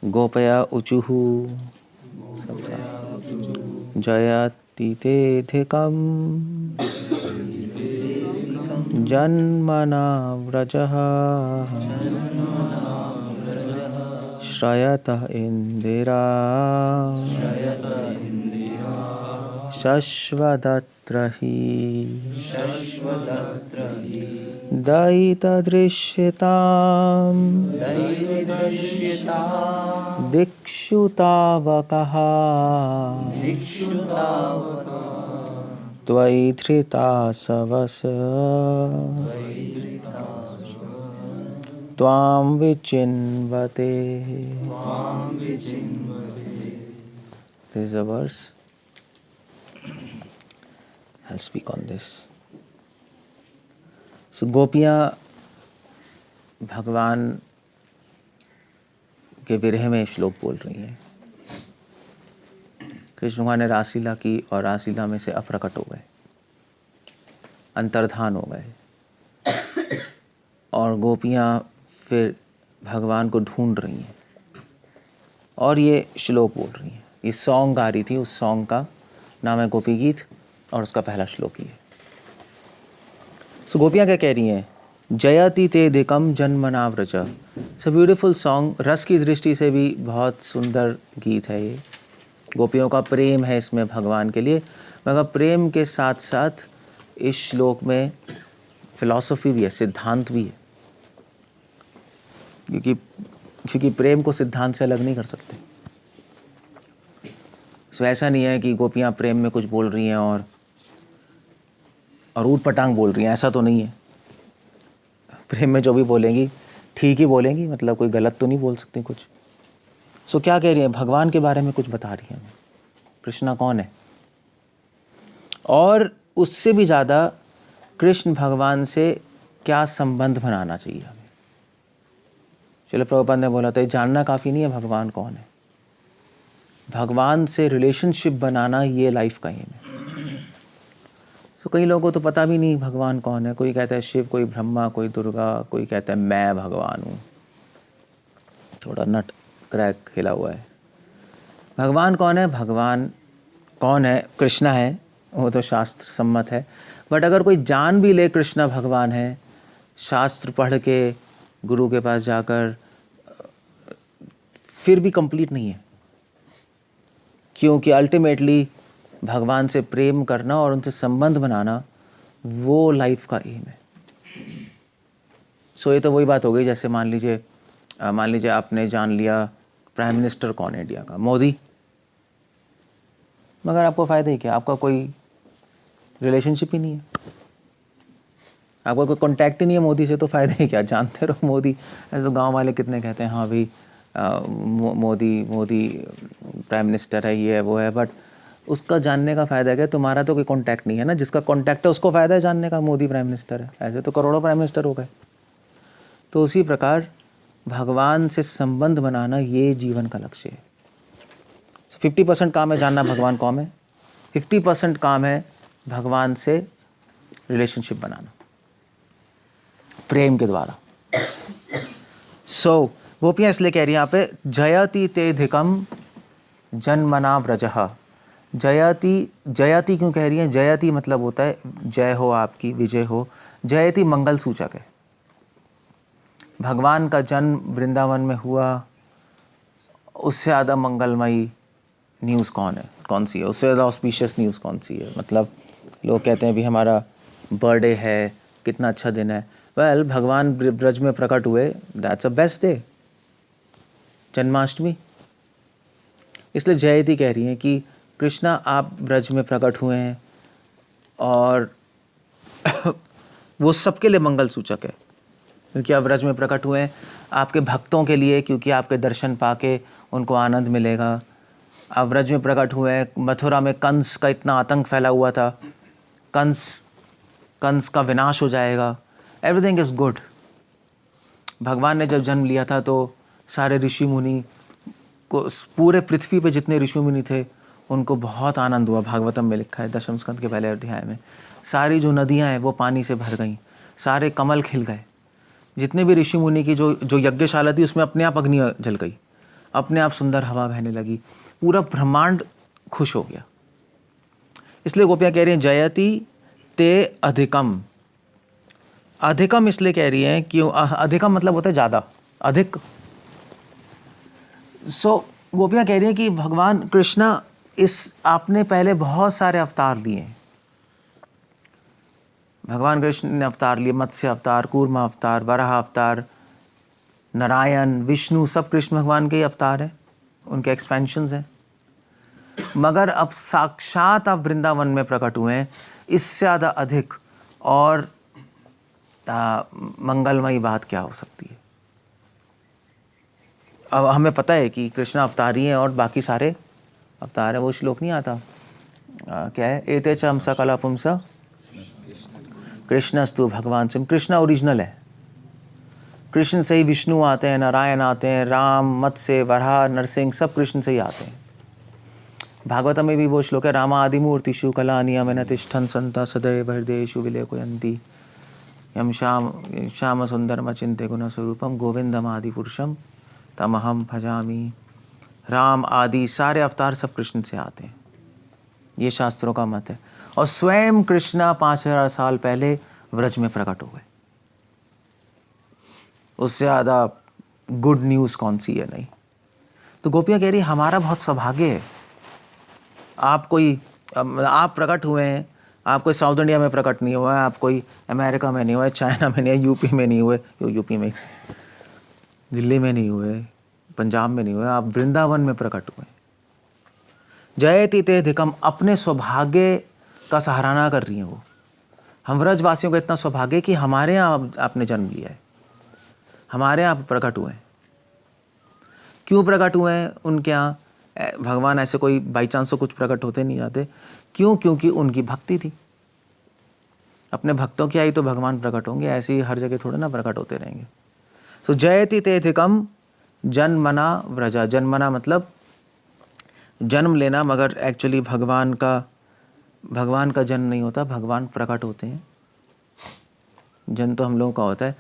गोपया ऊचुः जयतीतेऽधिकं जन्मना व्रजः श्रयत इंदिरा शश्वदत्र हि दयितदृश्यतां दिक्षु तावकः त्वयि धृता सवस त्वां विचिन्वते. This is a verse. I'll speak on this. So गोपियाँ भगवान के विरह में श्लोक बोल रही हैं. कृष्ण भगवान ने रासलीला की और रासलीला में से अप्रकट हो गए, अंतर्धान हो गए, और गोपियाँ फिर भगवान को ढूंढ रही हैं और ये श्लोक बोल रही हैं. ये सॉन्ग गा रही थी, उस सॉन्ग का नाम है गोपी गीत और उसका पहला श्लोक ही है. सो गोपियाँ क्या कह रही हैं? जयति ते दिकम जन्मना व्रज. It's a beautiful song. रस की दृष्टि से भी बहुत सुंदर गीत है ये. गोपियों का प्रेम है इसमें भगवान के लिए, मगर प्रेम के साथ साथ इस श्लोक में फिलॉसफी भी है, सिद्धांत भी है, क्योंकि प्रेम को सिद्धांत से अलग नहीं कर सकते. सो ऐसा नहीं है कि गोपियाँ प्रेम में कुछ बोल रही हैं और ऊट पटांग बोल रही हैं, ऐसा तो नहीं है. प्रेम में जो भी बोलेंगी ठीक ही बोलेंगी, मतलब कोई गलत तो नहीं बोल सकती कुछ. सो क्या कह रही है? भगवान के बारे में कुछ बता रही है हमें. कृष्णा कौन है, और उससे भी ज़्यादा कृष्ण भगवान से क्या संबंध बनाना चाहिए हमें. श्रील प्रभुपाद ने बोला था जानना काफ़ी नहीं है भगवान कौन है, भगवान से रिलेशनशिप बनाना ये लाइफ का एम है. तो कई लोगों को तो पता भी नहीं भगवान कौन है. कोई कहता है शिव, कोई ब्रह्मा, कोई दुर्गा, कोई कहता है मैं भगवान हूँ. थोड़ा नट क्रैक हिला हुआ है. भगवान कौन है? भगवान कौन है? कृष्णा है, वो तो शास्त्र सम्मत है. बट अगर कोई जान भी ले कृष्णा भगवान है, शास्त्र पढ़ के गुरु के पास जाकर, फिर भी कंप्लीट नहीं है, क्योंकि अल्टीमेटली भगवान से प्रेम करना और उनसे संबंध बनाना वो लाइफ का एम है. सो ये तो वही बात हो गई, जैसे मान लीजिए आपने जान लिया प्राइम मिनिस्टर कौन है इंडिया का, मोदी, मगर आपको फ़ायदा ही क्या? आपका कोई रिलेशनशिप ही नहीं है, आपका कोई कॉन्टैक्ट ही नहीं है मोदी से, तो फ़ायदा ही क्या? जानते रहो मोदी. ऐसे तो गाँव वाले कितने कहते हैं हाँ भाई मोदी प्राइम मिनिस्टर है, ये है वो है, बट उसका जानने का फ़ायदा क्या? तुम्हारा तो कोई कॉन्टैक्ट नहीं है ना. जिसका कॉन्टैक्ट है उसको फ़ायदा है जानने का मोदी प्राइम मिनिस्टर है. ऐसे तो करोड़ों प्राइम मिनिस्टर हो गए. तो उसी प्रकार भगवान से संबंध बनाना ये जीवन का लक्ष्य है. 50% काम है जानना भगवान कौन है, 50% काम है भगवान से रिलेशनशिप बनाना प्रेम के द्वारा. सो गोपियाँ इसलिए कह रही हैं यहाँ पे जयति ते धिकम जन्मना व्रजः. जयति क्यों कह रही हैं? जयति मतलब होता है जय हो, आपकी विजय हो. जयति मंगल सूचक है. भगवान का जन्म वृंदावन में हुआ, उससे ज़्यादा मंगलमयी न्यूज़ कौन सी है? उससे ज़्यादा ऑस्पिशियस न्यूज़ कौन सी है? मतलब लोग कहते हैं भी हमारा बर्थडे है, कितना अच्छा दिन है. वेल, भगवान ब्रज में प्रकट हुए, that's a best day, Janmashtami. इसलिए जयति कह रही हैं कि कृष्णा आप ब्रज में प्रकट हुए हैं और वो सबके लिए मंगल सूचक है, क्योंकि आप ब्रज में प्रकट हुए हैं आपके भक्तों के लिए, क्योंकि आपके दर्शन पाके उनको आनंद मिलेगा. आप ब्रज में प्रकट हुए हैं, मथुरा में कंस का इतना आतंक फैला हुआ था, कंस का विनाश हो जाएगा. Everything is good. भगवान ने जब जन्म लिया था तो सारे ऋषि मुनि को, पूरे पृथ्वी पे जितने ऋषि मुनि थे उनको बहुत आनंद हुआ. भागवतम में लिखा है 10वें स्कंद के पहले अध्याय में, सारी जो नदियाँ हैं वो पानी से भर गईं, सारे कमल खिल गए. जितने भी ऋषि मुनि की जो यज्ञशाला थी उसमें अपने आप अग्नि जल गई. अपने आप सुंदर हवा बहने लगी, पूरा ब्रह्मांड खुश हो गया। इसलिए गोपियाँ कह रही हैं जयति ते अधिकम। अधिकम इसलिए कह रही हैं क्यों, अधिकम मतलब होता है ज़्यादा, अधिक। गोपियाँ कह रही हैं कि भगवान कृष्णा आपने पहले बहुत सारे अवतार लिए हैं। भगवान कृष्ण ने अवतार लिए, मत्स्य अवतार, कूर्मा अवतार, वराह अवतार, नारायण, विष्णु, सब कृष्ण भगवान के ही अवतार हैं, उनके एक्सपेंशंस हैं। मगर अब साक्षात आप वृंदावन में प्रकट हुए हैं, इससे ज़्यादा अधिक और मंगलमयी बात क्या हो सकती है। अब हमें पता है कि कृष्ण अवतारी हैं और बाकी सारे अवतार हैं। वो श्लोक नहीं आता, क्या है, एते च हम सकला पुंस कृष्णस्तु भगवान सिंह। कृष्ण ओरिजिनल है, कृष्ण से ही विष्णु आते हैं, नारायण आते हैं, राम, मत्स्य, वराह, नरसिंह, सब कृष्ण से ही आते हैं। भागवतम में भी वो श्लोक है, रामा आदि मूर्तिषु कला नियमन तिष्ठन् संता सदैव हृदयेषु विलेपयन्ति यम श्याम सुंदरम चिंते गुण स्वरूपम गोविंदम आदि पुरुषम तमहम भजामि। राम आदि सारे अवतार सब कृष्ण से आते हैं, ये शास्त्रों का मत है। और स्वयं कृष्णा 5000 साल पहले व्रज में प्रकट हो गए। उससे ज़्यादा गुड न्यूज़ कौन सी है। नहीं तो गोपियाँ कह रही हमारा बहुत सौभाग्य है, आप प्रकट हुए हैं। आप कोई साउथ इंडिया में प्रकट नहीं हुआ है, आप कोई अमेरिका में नहीं हुए, चाइना में नहीं, यूपी में नहीं हुए, यूपी में, दिल्ली में नहीं हुए, पंजाब में नहीं हुए, आप वृंदावन में प्रकट हुए। जयति ते अधिकम, अपने सौभाग्य का सराहना कर रही हैं वो। हम व्रजवासियों का इतना सौभाग्य कि हमारे यहाँ आपने जन्म लिया है, हमारे यहाँ प्रकट हुए हैं। क्यों प्रकट हुए हैं उनके यहाँ? भगवान ऐसे कोई बाई चांस तो कुछ प्रकट होते नहीं जाते। क्यों? क्योंकि उनकी भक्ति थी। अपने भक्तों की आई तो भगवान प्रकट होंगे, ऐसे ही हर जगह थोड़े ना प्रकट होते रहेंगे। तो जयति ते अधिकम जन्मना व्रजा। जन्मना मतलब जन्म लेना, मगर एक्चुअली भगवान का जन्म नहीं होता, भगवान प्रकट होते हैं। जन्म तो हम लोगों का होता है।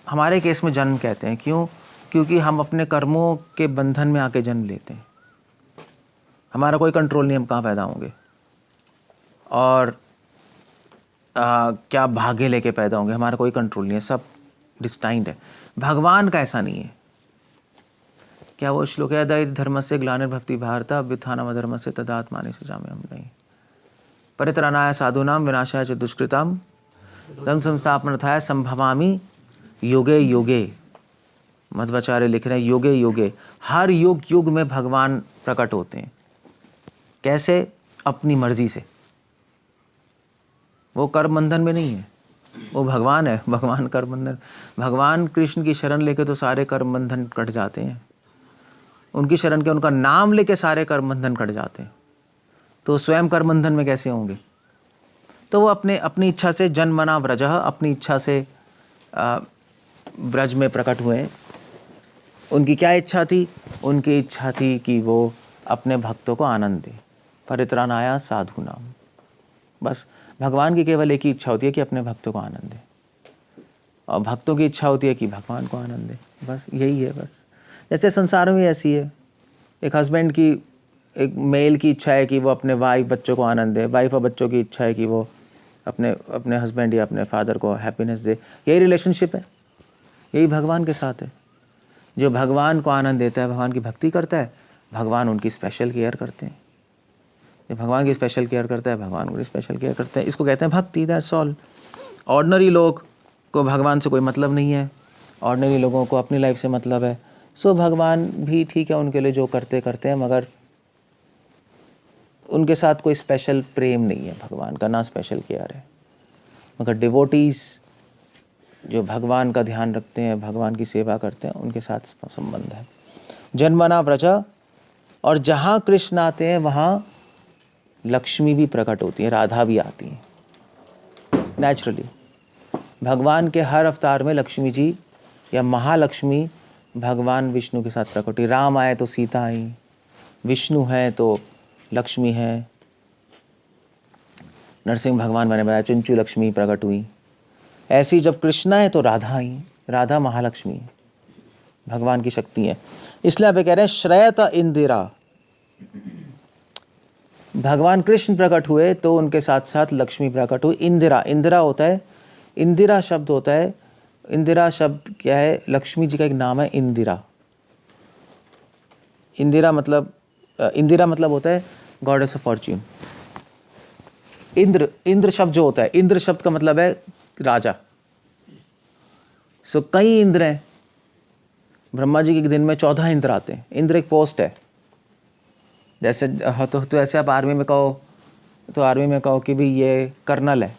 हमारे केस में जन्म कहते हैं, क्यों? क्योंकि हम अपने कर्मों के बंधन में आके जन्म लेते हैं। हमारा कोई कंट्रोल नहीं, हम कहाँ पैदा होंगे और क्या भाग्य लेके पैदा होंगे, हमारा कोई कंट्रोल नहीं है, सब डिस्टाइंड है। भगवान का ऐसा नहीं है। क्या वो श्लोक है, दैव धर्म से ग्लानिर्भवति भारत व्युत्थानम अधर्मस्य तदात्मानि सृजामि। हम नहीं, परित्राणाय साधूनां विनाशाय च दुष्कृतां धर्म संस्थापनार्थाय संभवामि योगे योगे। मध्वाचार्य लिख रहे हैं योगे योगे, हर युग में भगवान प्रकट होते हैं। कैसे? अपनी मर्जी से। वो कर्म बंधन में नहीं है, वो भगवान है। भगवान कर्म बंधन, भगवान कृष्ण की शरण लेके तो सारे कर्म बंधन कट जाते हैं। उनकी शरण के, उनका नाम लेके सारे कर्म बंधन कट जाते हैं। तो स्वयं कर्म बंधन में कैसे होंगे? तो वो अपनी इच्छा से जन्मना व्रजः, अपनी इच्छा से व्रज में प्रकट हुए। उनकी क्या इच्छा थी? उनकी इच्छा थी कि वो अपने भक्तों को आनंद दे। परित्राणाय साधूनां, बस भगवान की केवल एक ही इच्छा होती है कि अपने भक्तों को आनंद दे, और भक्तों की इच्छा होती है कि भगवान को आनंद दे। बस यही है। बस जैसे संसार में ऐसी है, एक हस्बैंड की, एक मेल की इच्छा है कि वो अपने वाइफ बच्चों को आनंद दे, वाइफ और बच्चों की इच्छा है कि वो अपने हस्बैंड या अपने फादर को हैप्पीनेस दे। यही रिलेशनशिप है, यही भगवान के साथ है। जो भगवान को आनंद देता है, भगवान की भक्ति करता है, भगवान उनकी स्पेशल केयर करते हैं। जो भगवान की स्पेशल केयर करता है, भगवान उनकी स्पेशल केयर करते हैं। इसको कहते हैं भक्ति, दैट्स ऑल। ऑर्डिनरी लोग को भगवान से कोई मतलब नहीं है, ऑर्डिनरी लोगों को अपनी लाइफ से मतलब है। सो भगवान भी ठीक है, उनके लिए जो करते हैं, मगर उनके साथ कोई स्पेशल प्रेम नहीं है भगवान का, ना स्पेशल केयर है। मगर डिवोटीज जो भगवान का ध्यान रखते हैं, भगवान की सेवा करते हैं, उनके साथ संबंध है। जन्मना व्रजा, और जहाँ कृष्ण आते हैं वहाँ लक्ष्मी भी प्रकट होती है, राधा भी आती है नेचुरली। भगवान के हर अवतार में लक्ष्मी जी या महालक्ष्मी भगवान विष्णु के साथ प्रकट हुई। राम आए तो सीता आई, विष्णु है तो लक्ष्मी है, नरसिंह भगवान मैंने बताया चुंचू लक्ष्मी प्रकट हुई। ऐसी जब कृष्णा है तो राधा आई, राधा महालक्ष्मी है। भगवान की शक्ति है। इसलिए आप कह रहे हैं श्रेयत इंदिरा, भगवान कृष्ण प्रकट हुए तो उनके साथ साथ लक्ष्मी प्रकट हुई। इंदिरा, इंदिरा होता है, इंदिरा शब्द होता है, इंदिरा शब्द क्या है, लक्ष्मी जी का एक नाम है इंदिरा। इंदिरा मतलब होता है goddess of Fortune. Indra, Indra शब्द जो होता है, इंद्र शब्द का मतलब है राजा। सो कई इंद्र हैं, ब्रह्मा जी के दिन में 14 इंद्र आते हैं। इंद्र एक पोस्ट है, जैसे तो ऐसे आप आर्मी में कहो, तो आर्मी में कहो कि भाई ये कर्नल है,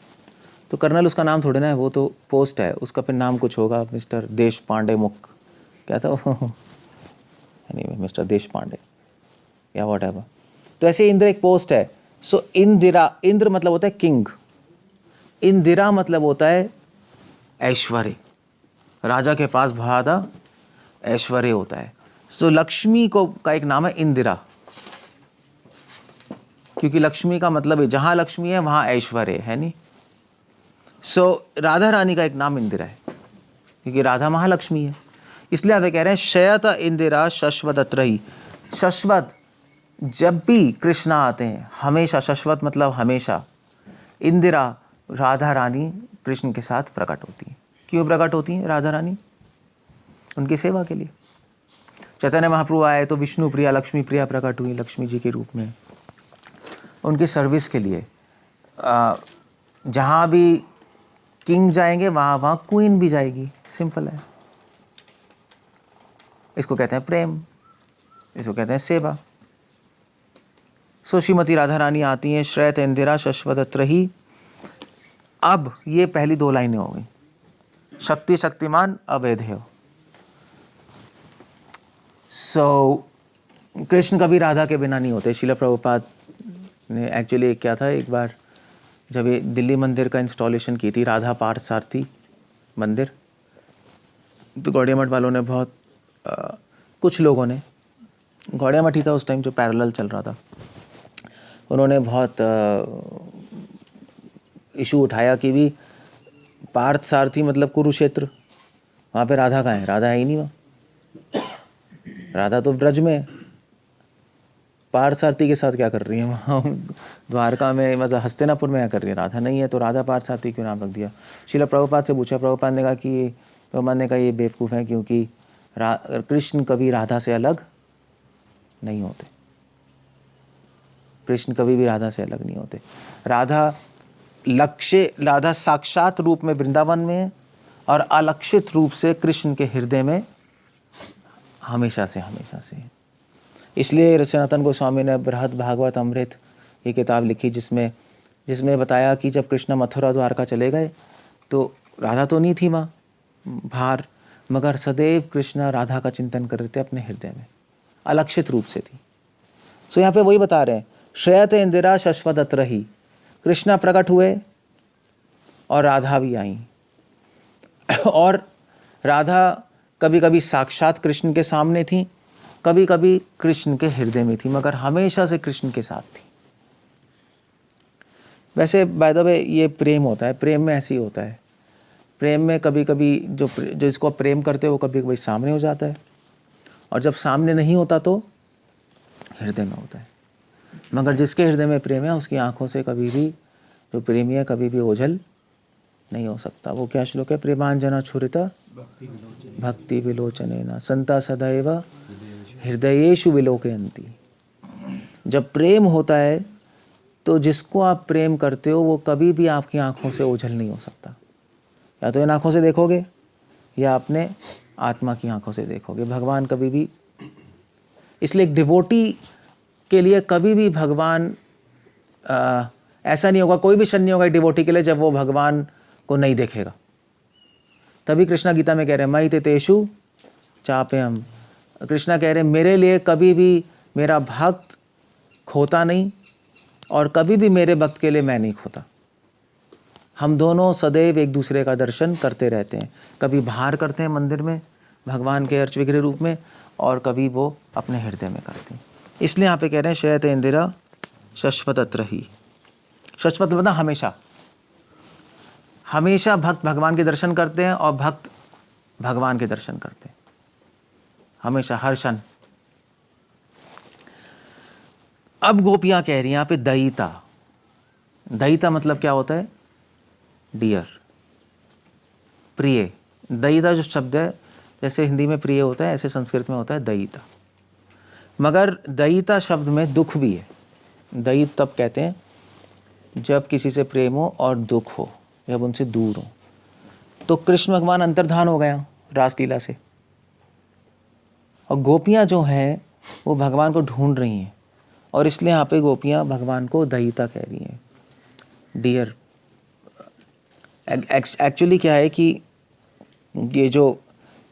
तो कर्नल उसका नाम थोड़े ना है, वो तो पोस्ट है, उसका फिर नाम कुछ होगा, मिस्टर देश पांडे मुख, क्या था वो मिस्टर देश पांडे या वॉट एवर। तो ऐसे इंद्र एक पोस्ट है। सो इंदिरा, इंद्र मतलब होता है किंग, इंदिरा मतलब होता है ऐश्वर्य, राजा के पास बहुत ऐश्वर्य होता है। सो लक्ष्मी को का एक नाम है इंदिरा, क्योंकि लक्ष्मी का मतलब है जहां लक्ष्मी है वहां ऐश्वर्य है नहीं। सो राधा रानी का एक नाम इंदिरा है, क्योंकि राधा महालक्ष्मी है। इसलिए आप कह रहे हैं शयत इंदिरा शश्वत अत्रही। शश्वत, जब भी कृष्णा आते हैं हमेशा, शश्वत मतलब हमेशा, इंदिरा राधा रानी कृष्ण के साथ प्रकट होती हैं। क्यों प्रकट होती हैं राधा रानी? उनकी सेवा के लिए। चैतन्य महाप्रभु आए तो विष्णु प्रिया लक्ष्मी प्रिया प्रकट हुई लक्ष्मी जी के रूप में, उनकी सर्विस के लिए। जहाँ भी किंग जाएंगे वहाँ क्वीन भी जाएगी, सिंपल है। इसको कहते हैं प्रेम, इसको कहते हैं सेवा। सो श्रीमती राधा रानी आती हैं, श्रेयत इंदिरा शश्वत ही। अब ये पहली 2 लाइनें हो गई, शक्ति शक्तिमान अवैधेय। सो कृष्ण कभी राधा के बिना नहीं होते। श्रील प्रभुपाद ने एक्चुअली क्या था, एक बार जब ये दिल्ली मंदिर का इंस्टॉलेशन की थी, राधा पार्थ सारथी मंदिर, तो गौड़िया मठ वालों ने बहुत कुछ लोगों ने, गौड़िया मठ ही था उस टाइम जो पैरेलल चल रहा था, उन्होंने बहुत इशू उठाया कि भी पार्थ सारथी मतलब कुरुक्षेत्र, वहाँ पे राधा कहाँ है? राधा है ही नहीं वहाँ, राधा तो ब्रज में है, पार्थ सारथी के साथ क्या कर रही है वहाँ द्वारका में, मतलब हस्तिनापुर में क्या कर रही है? राधा नहीं है, तो राधा पार्थ सारथी क्यों नाम रख दिया? श्रील प्रभुपाद से पूछा, प्रभुपाद ने कहा कि ये बेवकूफ़ है, क्योंकि कृष्ण कभी राधा से अलग नहीं होते, कृष्ण कभी भी राधा से अलग नहीं होते। राधा साक्षात रूप में वृंदावन में है और अलक्षित रूप से कृष्ण के हृदय में हमेशा से है। इसलिए सनातन गोस्वामी ने बृहद भागवत अमृत ये किताब लिखी, जिसमें बताया कि जब कृष्ण मथुरा द्वारका चले गए तो राधा तो नहीं थी वहाँ बाहर, मगर सदैव कृष्ण राधा का चिंतन कर रहे थे अपने हृदय में, अलक्षित रूप से थी। सो यहाँ पे वही बता रहे हैं, श्रेयत इंदिरा शश्वत अत्रही, कृष्णा प्रकट हुए और राधा भी आई। और राधा कभी कभी साक्षात कृष्ण के सामने थी, कभी कभी कृष्ण के हृदय में थी, मगर हमेशा से कृष्ण के साथ थी। वैसे बाय द वे ये प्रेम होता है, प्रेम में ऐसे ही होता है। प्रेम में कभी कभी जो इसको प्रेम करते हो वो कभी कभी सामने हो जाता है, और जब सामने नहीं होता तो हृदय में होता है। मगर जिसके हृदय में प्रेम है उसकी आंखों से कभी भी, जो प्रेमी है, कभी भी ओझल नहीं हो सकता। वो क्या श्लोक है? प्रेमांजना छुरिता भक्ति विलोचनेन संता सदैव हृदयेषु विलोकयन्ति। जब प्रेम होता है तो जिसको आप प्रेम करते हो वो कभी भी आपकी आंखों से ओझल नहीं हो सकता। या तो इन आंखों से देखोगे या अपने आत्मा की आंखों से देखोगे। भगवान कभी भी, इसलिए एक डिवोटी के लिए कभी भी भगवान ऐसा नहीं होगा, कोई भी क्षण नहीं होगा डिवोटी के लिए जब वो भगवान को नहीं देखेगा। तभी कृष्णा गीता में कह रहे हैं मयि ते तेषु चाप्यहम्। कृष्णा कह रहे हैं मेरे लिए कभी भी मेरा भक्त खोता नहीं और कभी भी मेरे भक्त के लिए मैं नहीं खोता। हम दोनों सदैव एक दूसरे का दर्शन करते रहते हैं, कभी बाहर करते हैं मंदिर में भगवान के अर्च विग्रह रूप में, और कभी वो अपने हृदय में करते हैं। इसलिए यहाँ पे कह रहे हैं श्रेयत इंदिरा शश्वत अत्रही। शश्वत मतलब हमेशा, हमेशा भक्त भगवान के दर्शन करते हैं और भक्त भगवान के दर्शन करते हैं। हमेशा, हर क्षण। अब गोपियां कह रही हैं यहाँ पे दयिता। दयिता मतलब क्या होता है? डियर, प्रिय। दयिता जो शब्द है, जैसे हिंदी में प्रिय होता है, ऐसे संस्कृत में होता है दयिता। मगर दयिता शब्द में दुख भी है। दयित तब कहते हैं जब किसी से प्रेम हो और दुख हो, जब उनसे दूर हो। तो कृष्ण भगवान अंतर्धान हो गया रासलीला से, और गोपियां जो हैं वो भगवान को ढूंढ रही हैं, और इसलिए यहाँ पे गोपियां भगवान को दयिता कह रही हैं, डियर। एक्चुअली क्या है कि ये जो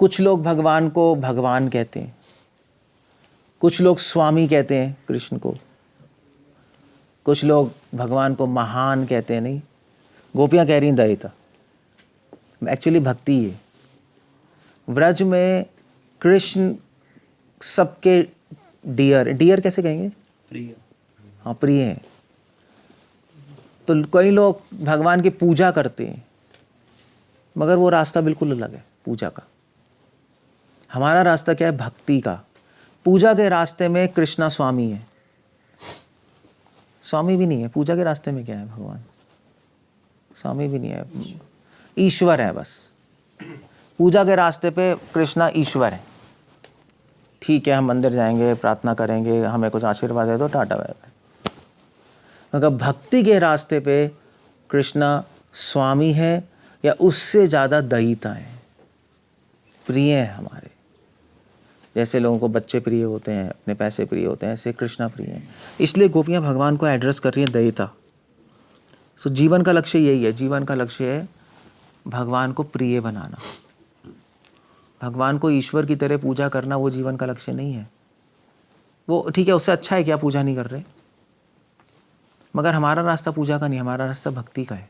कुछ लोग भगवान को भगवान कहते हैं, कुछ लोग स्वामी कहते हैं कृष्ण को, कुछ लोग भगवान को महान कहते हैं। नहीं, गोपियां कह रही हैं दयिता। एक्चुअली भक्ति है। व्रज में कृष्ण सबके डियर, डियर कैसे कहेंगे? प्रिय। हाँ, प्रिय हैं। तो कई लोग भगवान की पूजा करते हैं, मगर वो रास्ता बिल्कुल अलग है पूजा का। हमारा रास्ता क्या है? भक्ति का। पूजा के रास्ते में कृष्णा स्वामी है, स्वामी भी नहीं है। पूजा के रास्ते में क्या है? भगवान। स्वामी भी नहीं है, ईश्वर है बस। पूजा के रास्ते पे कृष्णा ईश्वर है। ठीक है, हम मंदिर जाएंगे, प्रार्थना करेंगे, हमें कुछ आशीर्वाद दे दो, टाटा बाय बाय। मगर भक्ति के रास्ते पे कृष्णा स्वामी है, या उससे ज़्यादा दयिता है, प्रिय है हमारे। जैसे लोगों को बच्चे प्रिय होते हैं, अपने पैसे प्रिय होते हैं, ऐसे कृष्णा प्रिय हैं। इसलिए गोपियाँ भगवान को एड्रेस कर रही हैं दयिता। सो जीवन का लक्ष्य यही है। जीवन का लक्ष्य है भगवान को प्रिय बनाना। भगवान को ईश्वर की तरह पूजा करना वो जीवन का लक्ष्य नहीं है। वो ठीक है, उससे अच्छा है कि आप पूजा नहीं कर रहे, मगर हमारा रास्ता पूजा का नहीं, हमारा रास्ता भक्ति का है।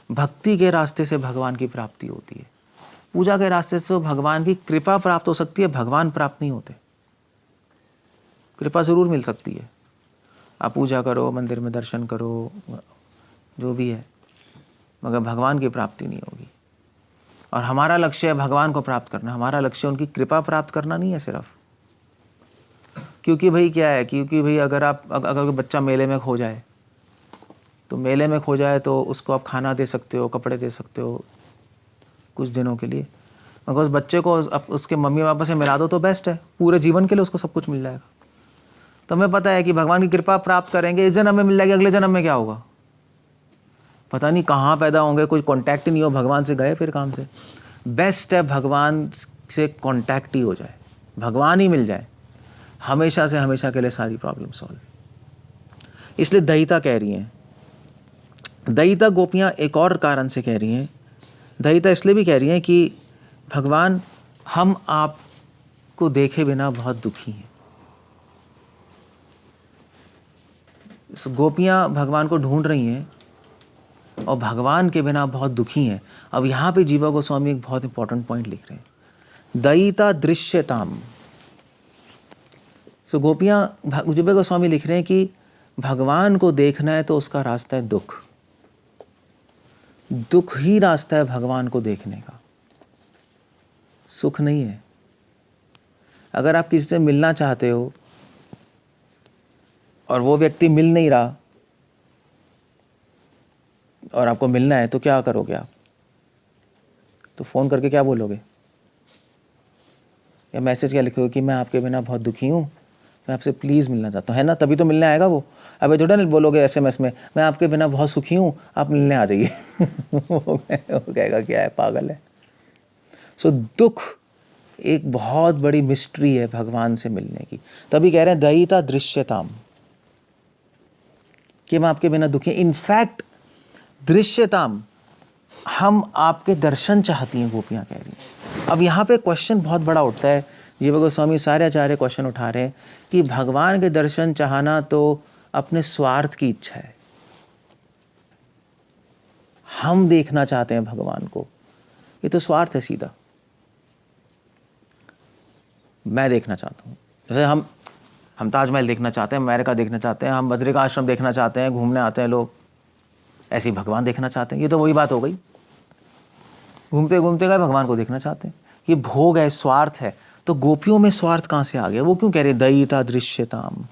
भक्ति के रास्ते से भगवान की प्राप्ति होती है। पूजा के रास्ते से भगवान की कृपा प्राप्त हो सकती है, भगवान प्राप्त नहीं होते। कृपा ज़रूर मिल सकती है, आप पूजा करो, मंदिर में दर्शन करो, जो भी है, मगर भगवान की प्राप्ति नहीं होगी। और हमारा लक्ष्य है भगवान को प्राप्त करना। हमारा लक्ष्य उनकी कृपा प्राप्त करना नहीं है सिर्फ। क्योंकि भाई क्या है, क्योंकि भाई अगर कोई बच्चा मेले में खो जाए, तो मेले में खो जाए तो उसको आप खाना दे सकते हो, कपड़े दे सकते हो कुछ दिनों के लिए, मगर उस बच्चे को उसके मम्मी पापा से मिला दो तो बेस्ट है, पूरे जीवन के लिए उसको सब कुछ मिल जाएगा। तो हमें पता है कि भगवान की कृपा प्राप्त करेंगे, इस जन्म में मिल जाएगी, अगले जन्म में क्या होगा पता नहीं, कहाँ पैदा होंगे, कोई कांटेक्ट नहीं हो भगवान से, गए फिर काम से। बेस्ट है भगवान से कांटेक्ट ही हो जाए, भगवान ही मिल जाए, हमेशा से हमेशा के लिए सारी प्रॉब्लम सॉल्व। इसलिए दयिता कह रही हैं। दयिता गोपियाँ एक और कारण से कह रही हैं। दयिता इसलिए भी कह रही हैं कि भगवान, हम आपको देखे बिना बहुत दुखी हैं। गोपियाँ भगवान को ढूंढ रही हैं और भगवान के बिना बहुत दुखी हैं। अब यहाँ पे जीवा गोस्वामी एक बहुत इंपॉर्टेंट पॉइंट लिख रहे हैं, दयिता दृश्यताम। सो गोपियाँ, जीवा गोस्वामी लिख रहे हैं कि भगवान को देखना है तो उसका रास्ता है दुख। दुख ही रास्ता है भगवान को देखने का, सुख नहीं है। अगर आप किसी से मिलना चाहते हो और वो व्यक्ति मिल नहीं रहा और आपको मिलना है, तो क्या करोगे आप? तो फ़ोन करके क्या बोलोगे, या मैसेज क्या लिखोगे कि मैं आपके बिना बहुत दुखी हूँ, मैं आपसे प्लीज़ मिलना चाहता हूँ, है ना? तभी तो मिलने आएगा वो। अबे थोड़ा नहीं बोलोगे एसएमएस में, मैं आपके बिना बहुत सुखी हूँ, आप मिलने आ जाइए। वो कहेगा क्या है, पागल है। सो दुख एक बहुत बड़ी मिस्ट्री है भगवान से मिलने की। तभी कह रहे हैं दयिता दृश्यताम, कि हम आपके बिना दुखी हैं। इनफैक्ट दृश्यताम, हम आपके दर्शन चाहती हैं, गोपियाँ कह रही हैं। अब यहाँ पे क्वेश्चन बहुत बड़ा उठता है। जीवा गोस्वामी सारे आचार्य क्वेश्चन उठा रहे हैं कि भगवान के दर्शन चाहना तो अपने स्वार्थ की इच्छा है। हम देखना चाहते हैं भगवान को, ये तो स्वार्थ है सीधा। मैं देखना चाहता हूँ, जैसे हम ताजमहल देखना चाहते हैं, अमेरिका देखना चाहते हैं, हम बद्रिका आश्रम देखना चाहते हैं, घूमने आते हैं लोग, ऐसे ही भगवान देखना चाहते हैं। ये तो वही बात हो गई, घूमते घूमते गए भगवान को देखना चाहते हैं। ये भोग है, स्वार्थ है। तो गोपियों में स्वार्थ कहाँ से आ गया? वो क्यों कह रहे दयिता दृश्यताम,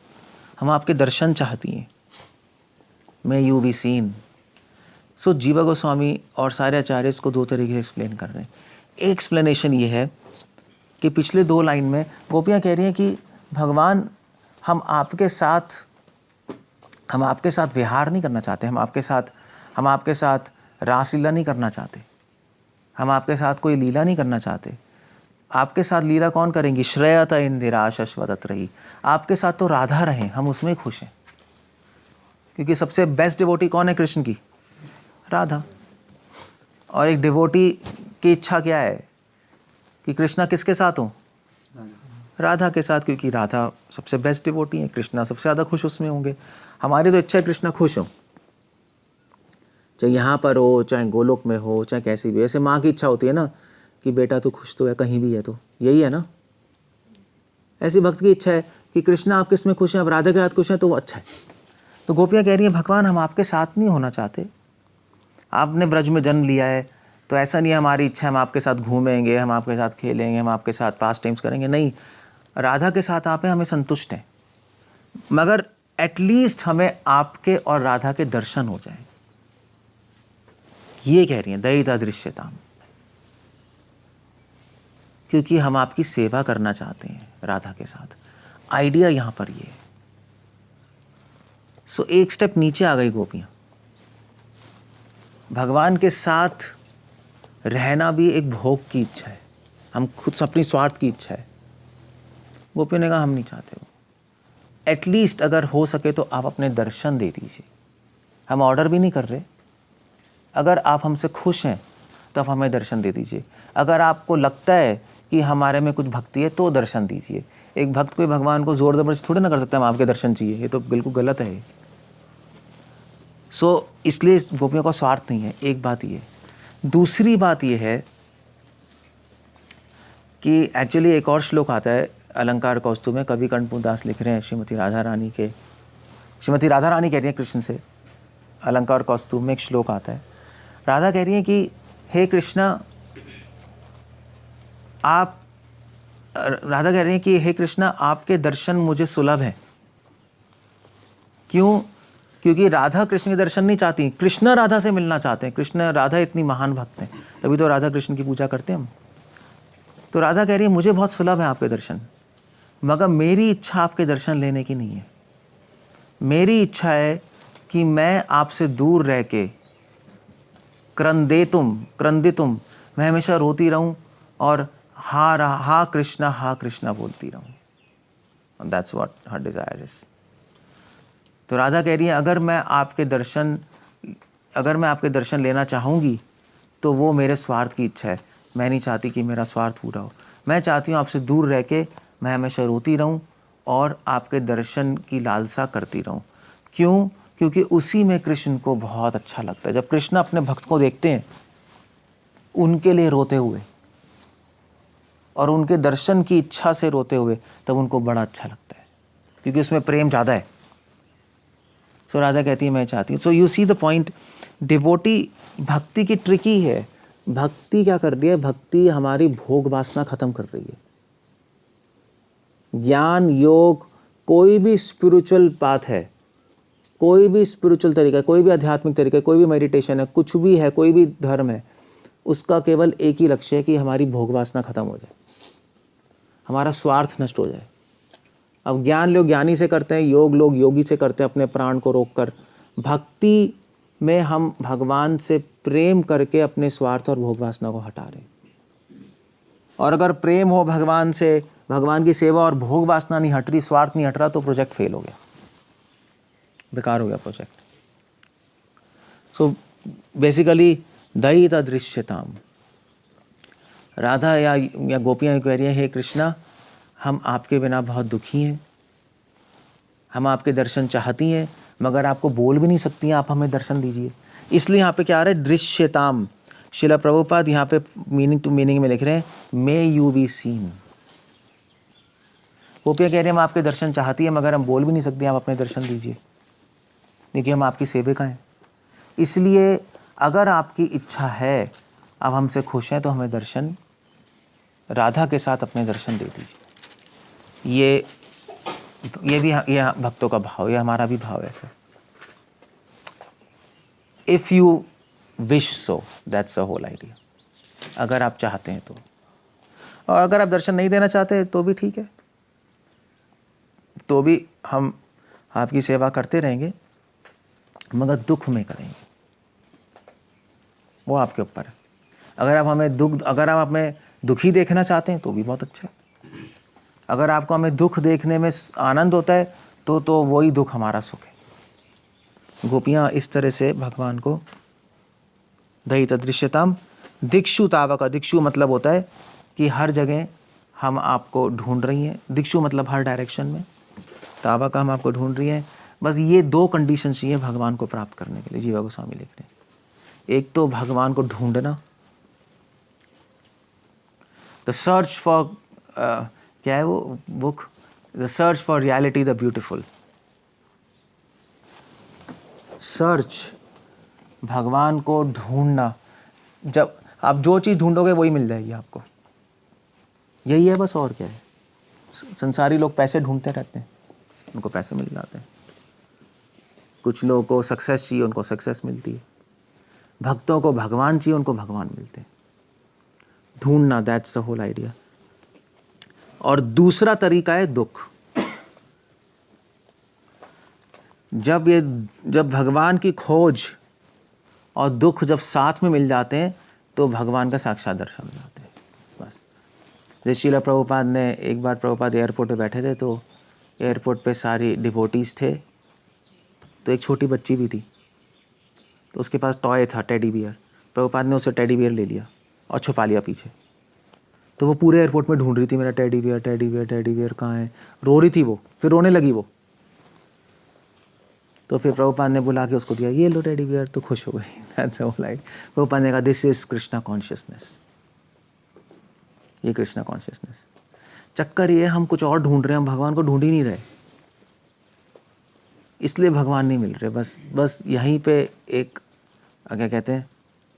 हम आपके दर्शन चाहती हैं, मे यू बी सीन। सो जीवा गोस्वामी और सारे आचार्य इसको दो तरीके से एक्सप्लेन कर रहे हैं। एक एक्सप्लेनेशन ये है कि पिछले 2 लाइन में गोपियाँ कह रही हैं कि भगवान हम आपके साथ विहार नहीं करना चाहते, हम आपके साथ रासलीला नहीं करना चाहते, हम आपके साथ कोई लीला नहीं करना चाहते। आपके साथ लीला कौन करेंगी? श्रेयत इंदिरा शश्वत रही, आपके साथ तो राधा रहें, हम उसमें खुश हैं। क्योंकि सबसे बेस्ट डिवोटी कौन है कृष्ण की? राधा। और एक डिवोटी की इच्छा क्या है कि कृष्णा किसके साथ हो? राधा के साथ, क्योंकि राधा सबसे बेस्ट डिवोटी है, कृष्णा सबसे ज़्यादा खुश उसमें होंगे। हमारी तो इच्छा है कृष्णा खुश हो, चाहे यहाँ पर हो, चाहे गोलोक में हो, चाहे कैसी भी। ऐसे माँ की इच्छा होती है ना कि बेटा तो खुश तो है, कहीं भी है तो यही है ना। ऐसी भक्त की इच्छा है कि कृष्णा आप किस में खुश हैं, अब राधा के साथ खुश हैं तो वो अच्छा है। तो गोपियाँ कह रही हैं भगवान हम आपके साथ नहीं होना चाहते, आपने ब्रज में जन्म लिया है तो ऐसा नहीं है हमारी इच्छा हम आपके साथ घूमेंगे, हम आपके साथ खेलेंगे, हम आपके साथ पास टाइम्स करेंगे, नहीं, राधा के साथ आप हैं, हमें संतुष्ट हैं, मगर एटलीस्ट हमें आपके और राधा के दर्शन हो जाए। ये कह रही हैं दयिता दृश्यताम, क्योंकि हम आपकी सेवा करना चाहते हैं राधा के साथ। आइडिया यहां पर ये है। सो एक स्टेप नीचे आ गई गोपियां। भगवान के साथ रहना भी एक भोग की इच्छा है, हम खुद अपनी स्वार्थ की इच्छा है। गोपियों ने कहा हम नहीं चाहते हो, एटलीस्ट अगर हो सके तो आप अपने दर्शन दे दीजिए। हम ऑर्डर भी नहीं कर रहे, अगर आप हमसे खुश हैं तो आप हमें दर्शन दे दीजिए। अगर आपको लगता है कि हमारे में कुछ भक्ति है तो दर्शन दीजिए। एक भक्त कोई भगवान को जोर जबरदस्ती थोड़ी ना कर सकता है, हम आपके दर्शन चाहिए, ये तो बिल्कुल गलत है। सो इसलिए गोपियों का स्वार्थ नहीं है, एक बात ये। दूसरी बात ये है कि एक्चुअली एक और श्लोक आता है अलंकार कौस्तुभ में, कवि कर्णपूर दास लिख रहे हैं श्रीमती राधा रानी कह रही है कृष्ण से, अलंकार कौस्तुभ में एक श्लोक आता है। राधा कह रही है कि हे कृष्णा आपके दर्शन मुझे सुलभ है। क्यों? क्योंकि राधा कृष्ण के दर्शन नहीं चाहती, कृष्ण राधा से मिलना चाहते हैं। कृष्ण राधा इतनी महान भक्त हैं, तभी तो राधा कृष्ण की पूजा करते हैं हम। तो राधा कह रही है मुझे बहुत सुलभ है आपके दर्शन, मगर मेरी इच्छा आपके दर्शन लेने की नहीं है। मेरी इच्छा है कि मैं आपसे दूर रह के क्रंदितुम मैं हमेशा रोती रहूं और हा कृष्णा बोलती रहूं। That's what her desire is. तो राधा कह रही है अगर मैं आपके दर्शन लेना चाहूंगी तो वो मेरे स्वार्थ की इच्छा है। मैं नहीं चाहती कि मेरा स्वार्थ पूरा हो, मैं चाहती हूँ आपसे दूर रह के मैं हमेशा रोती रहूं और आपके दर्शन की लालसा करती रहूं। क्यों? क्योंकि उसी में कृष्ण को बहुत अच्छा लगता है। जब कृष्ण अपने भक्त को देखते हैं उनके लिए रोते हुए और उनके दर्शन की इच्छा से रोते हुए, तब उनको बड़ा अच्छा लगता है, क्योंकि उसमें प्रेम ज़्यादा है। सो राधा कहती है मैं चाहती हूँ। So you see the point, devotee भक्ति की ट्रिकी है। भक्ति क्या कर रही है? भक्ति हमारी भोग वासना खत्म कर रही है। ज्ञान योग कोई भी स्पिरिचुअल पाथ है, कोई भी स्पिरिचुअल तरीका, कोई भी आध्यात्मिक तरीका, कोई भी मेडिटेशन है, कुछ भी है, कोई भी धर्म है, उसका केवल एक ही लक्ष्य है कि हमारी भोग वासना खत्म हो जाए, हमारा स्वार्थ नष्ट हो जाए। अब ज्ञान लोग ज्ञानी से करते हैं, योग लोग योगी से करते हैं, अपने प्राण को रोककर। भक्ति में हम भगवान से प्रेम करके अपने स्वार्थ और भोग वासना को हटा रहे हैं। और अगर प्रेम हो भगवान से, भगवान की सेवा और भोग वासना नहीं हट रही, स्वार्थ नहीं हट रहा, तो प्रोजेक्ट फेल हो गया, बेकार हो गया प्रोजेक्ट। सो बेसिकली दयिता दृश्यताम, राधा या गोपियाँ कह रही है हे कृष्णा हम आपके बिना बहुत दुखी हैं, हम आपके दर्शन चाहती हैं, मगर आपको बोल भी नहीं सकती हैं, आप हमें दर्शन दीजिए। इसलिए यहाँ पे क्या आ रहा है? दृश्यताम। शिला प्रभुपाद यहाँ पे मीनिंग टू मीनिंग में लिख रहे हैं मे यू बी सीन। गोपियाँ कह रहे हैं हम आपके दर्शन चाहती है, मगर हम बोल भी नहीं सकते, आप अपने दर्शन दीजिए, देखिए हम आपकी सेविका हैं। इसलिए अगर आपकी इच्छा है, आप हमसे खुश हैं, तो हमें दर्शन राधा के साथ अपने दर्शन दे दीजिए। ये भी ये भक्तों का भाव, ये हमारा भी भाव है sir. If you wish so, that's the whole idea. अगर आप चाहते हैं तो, और अगर आप दर्शन नहीं देना चाहते तो भी ठीक है, तो भी हम आपकी सेवा करते रहेंगे, मगर दुख में करेंगे, वो आपके ऊपर है। अगर आप हमें दुखी देखना चाहते हैं तो भी बहुत अच्छा है। अगर आपको हमें दुख देखने में आनंद होता है तो वही दुख हमारा सुख है। गोपियाँ इस तरह से भगवान को दयित दृश्यताम दिक्षु तावक, दिक्षु मतलब होता है कि हर जगह हम आपको ढूंढ रही हैं, दिक्षु मतलब हर डायरेक्शन में, तावक हम आपको ढूंढ रही हैं। बस ये दो कंडीशन चाहिए भगवान को प्राप्त करने के लिए, जीवा गोस्वामी लिख रहे हैं। एक तो भगवान को ढूंढना, द सर्च फॉर, क्या है वो book, the search for reality the beautiful. Search, भगवान को ढूंढना। जब आप जो चीज़ ढूंढोगे वही मिल जाएगी आपको, यही है बस, और क्या है। संसारी लोग पैसे ढूंढते रहते हैं, उनको पैसे मिल जाते हैं। कुछ लोगों को सक्सेस चाहिए, उनको सक्सेस मिलती है। भक्तों को भगवान चाहिए, उनको भगवान मिलते हैं। ढूंढना, दैट्स द होल आइडिया। और दूसरा तरीका है दुख। जब भगवान की खोज और दुख जब साथ में मिल जाते हैं तो भगवान का साक्षात दर्शन हो जाते हैं। बस जैसे श्रील प्रभुपाद ने एक बार, प्रभुपाद एयरपोर्ट पे बैठे थे तो एयरपोर्ट पे सारी डिवोटीज थे, तो एक छोटी बच्ची भी थी, तो उसके पास टॉय था, टेडी बियर। प्रभुपाद ने उसे टेडी बियर ले लिया और छुपा लिया पीछे। तो वो पूरे एयरपोर्ट में ढूंढ रही थी, मेरा teddy bear, teddy bear, teddy bear कहाँ है। रो रही थी वो, फिर रोने लगी वो। तो फिर प्रभुपाद ने बुला के उसको दिया, ये लो टेडी बियर, तो खुश हो गई। That's all right. प्रभुपाद ने कहा, दिस इज कृष्णा कॉन्शियसनेस, ये कृष्णा कॉन्शियसनेस। चक्कर ये हम कुछ और ढूंढ रहे हैं, हम भगवान को ढूंढ ही नहीं रहे, इसलिए भगवान नहीं मिल रहे। बस यहीं पे एक, क्या कहते हैं,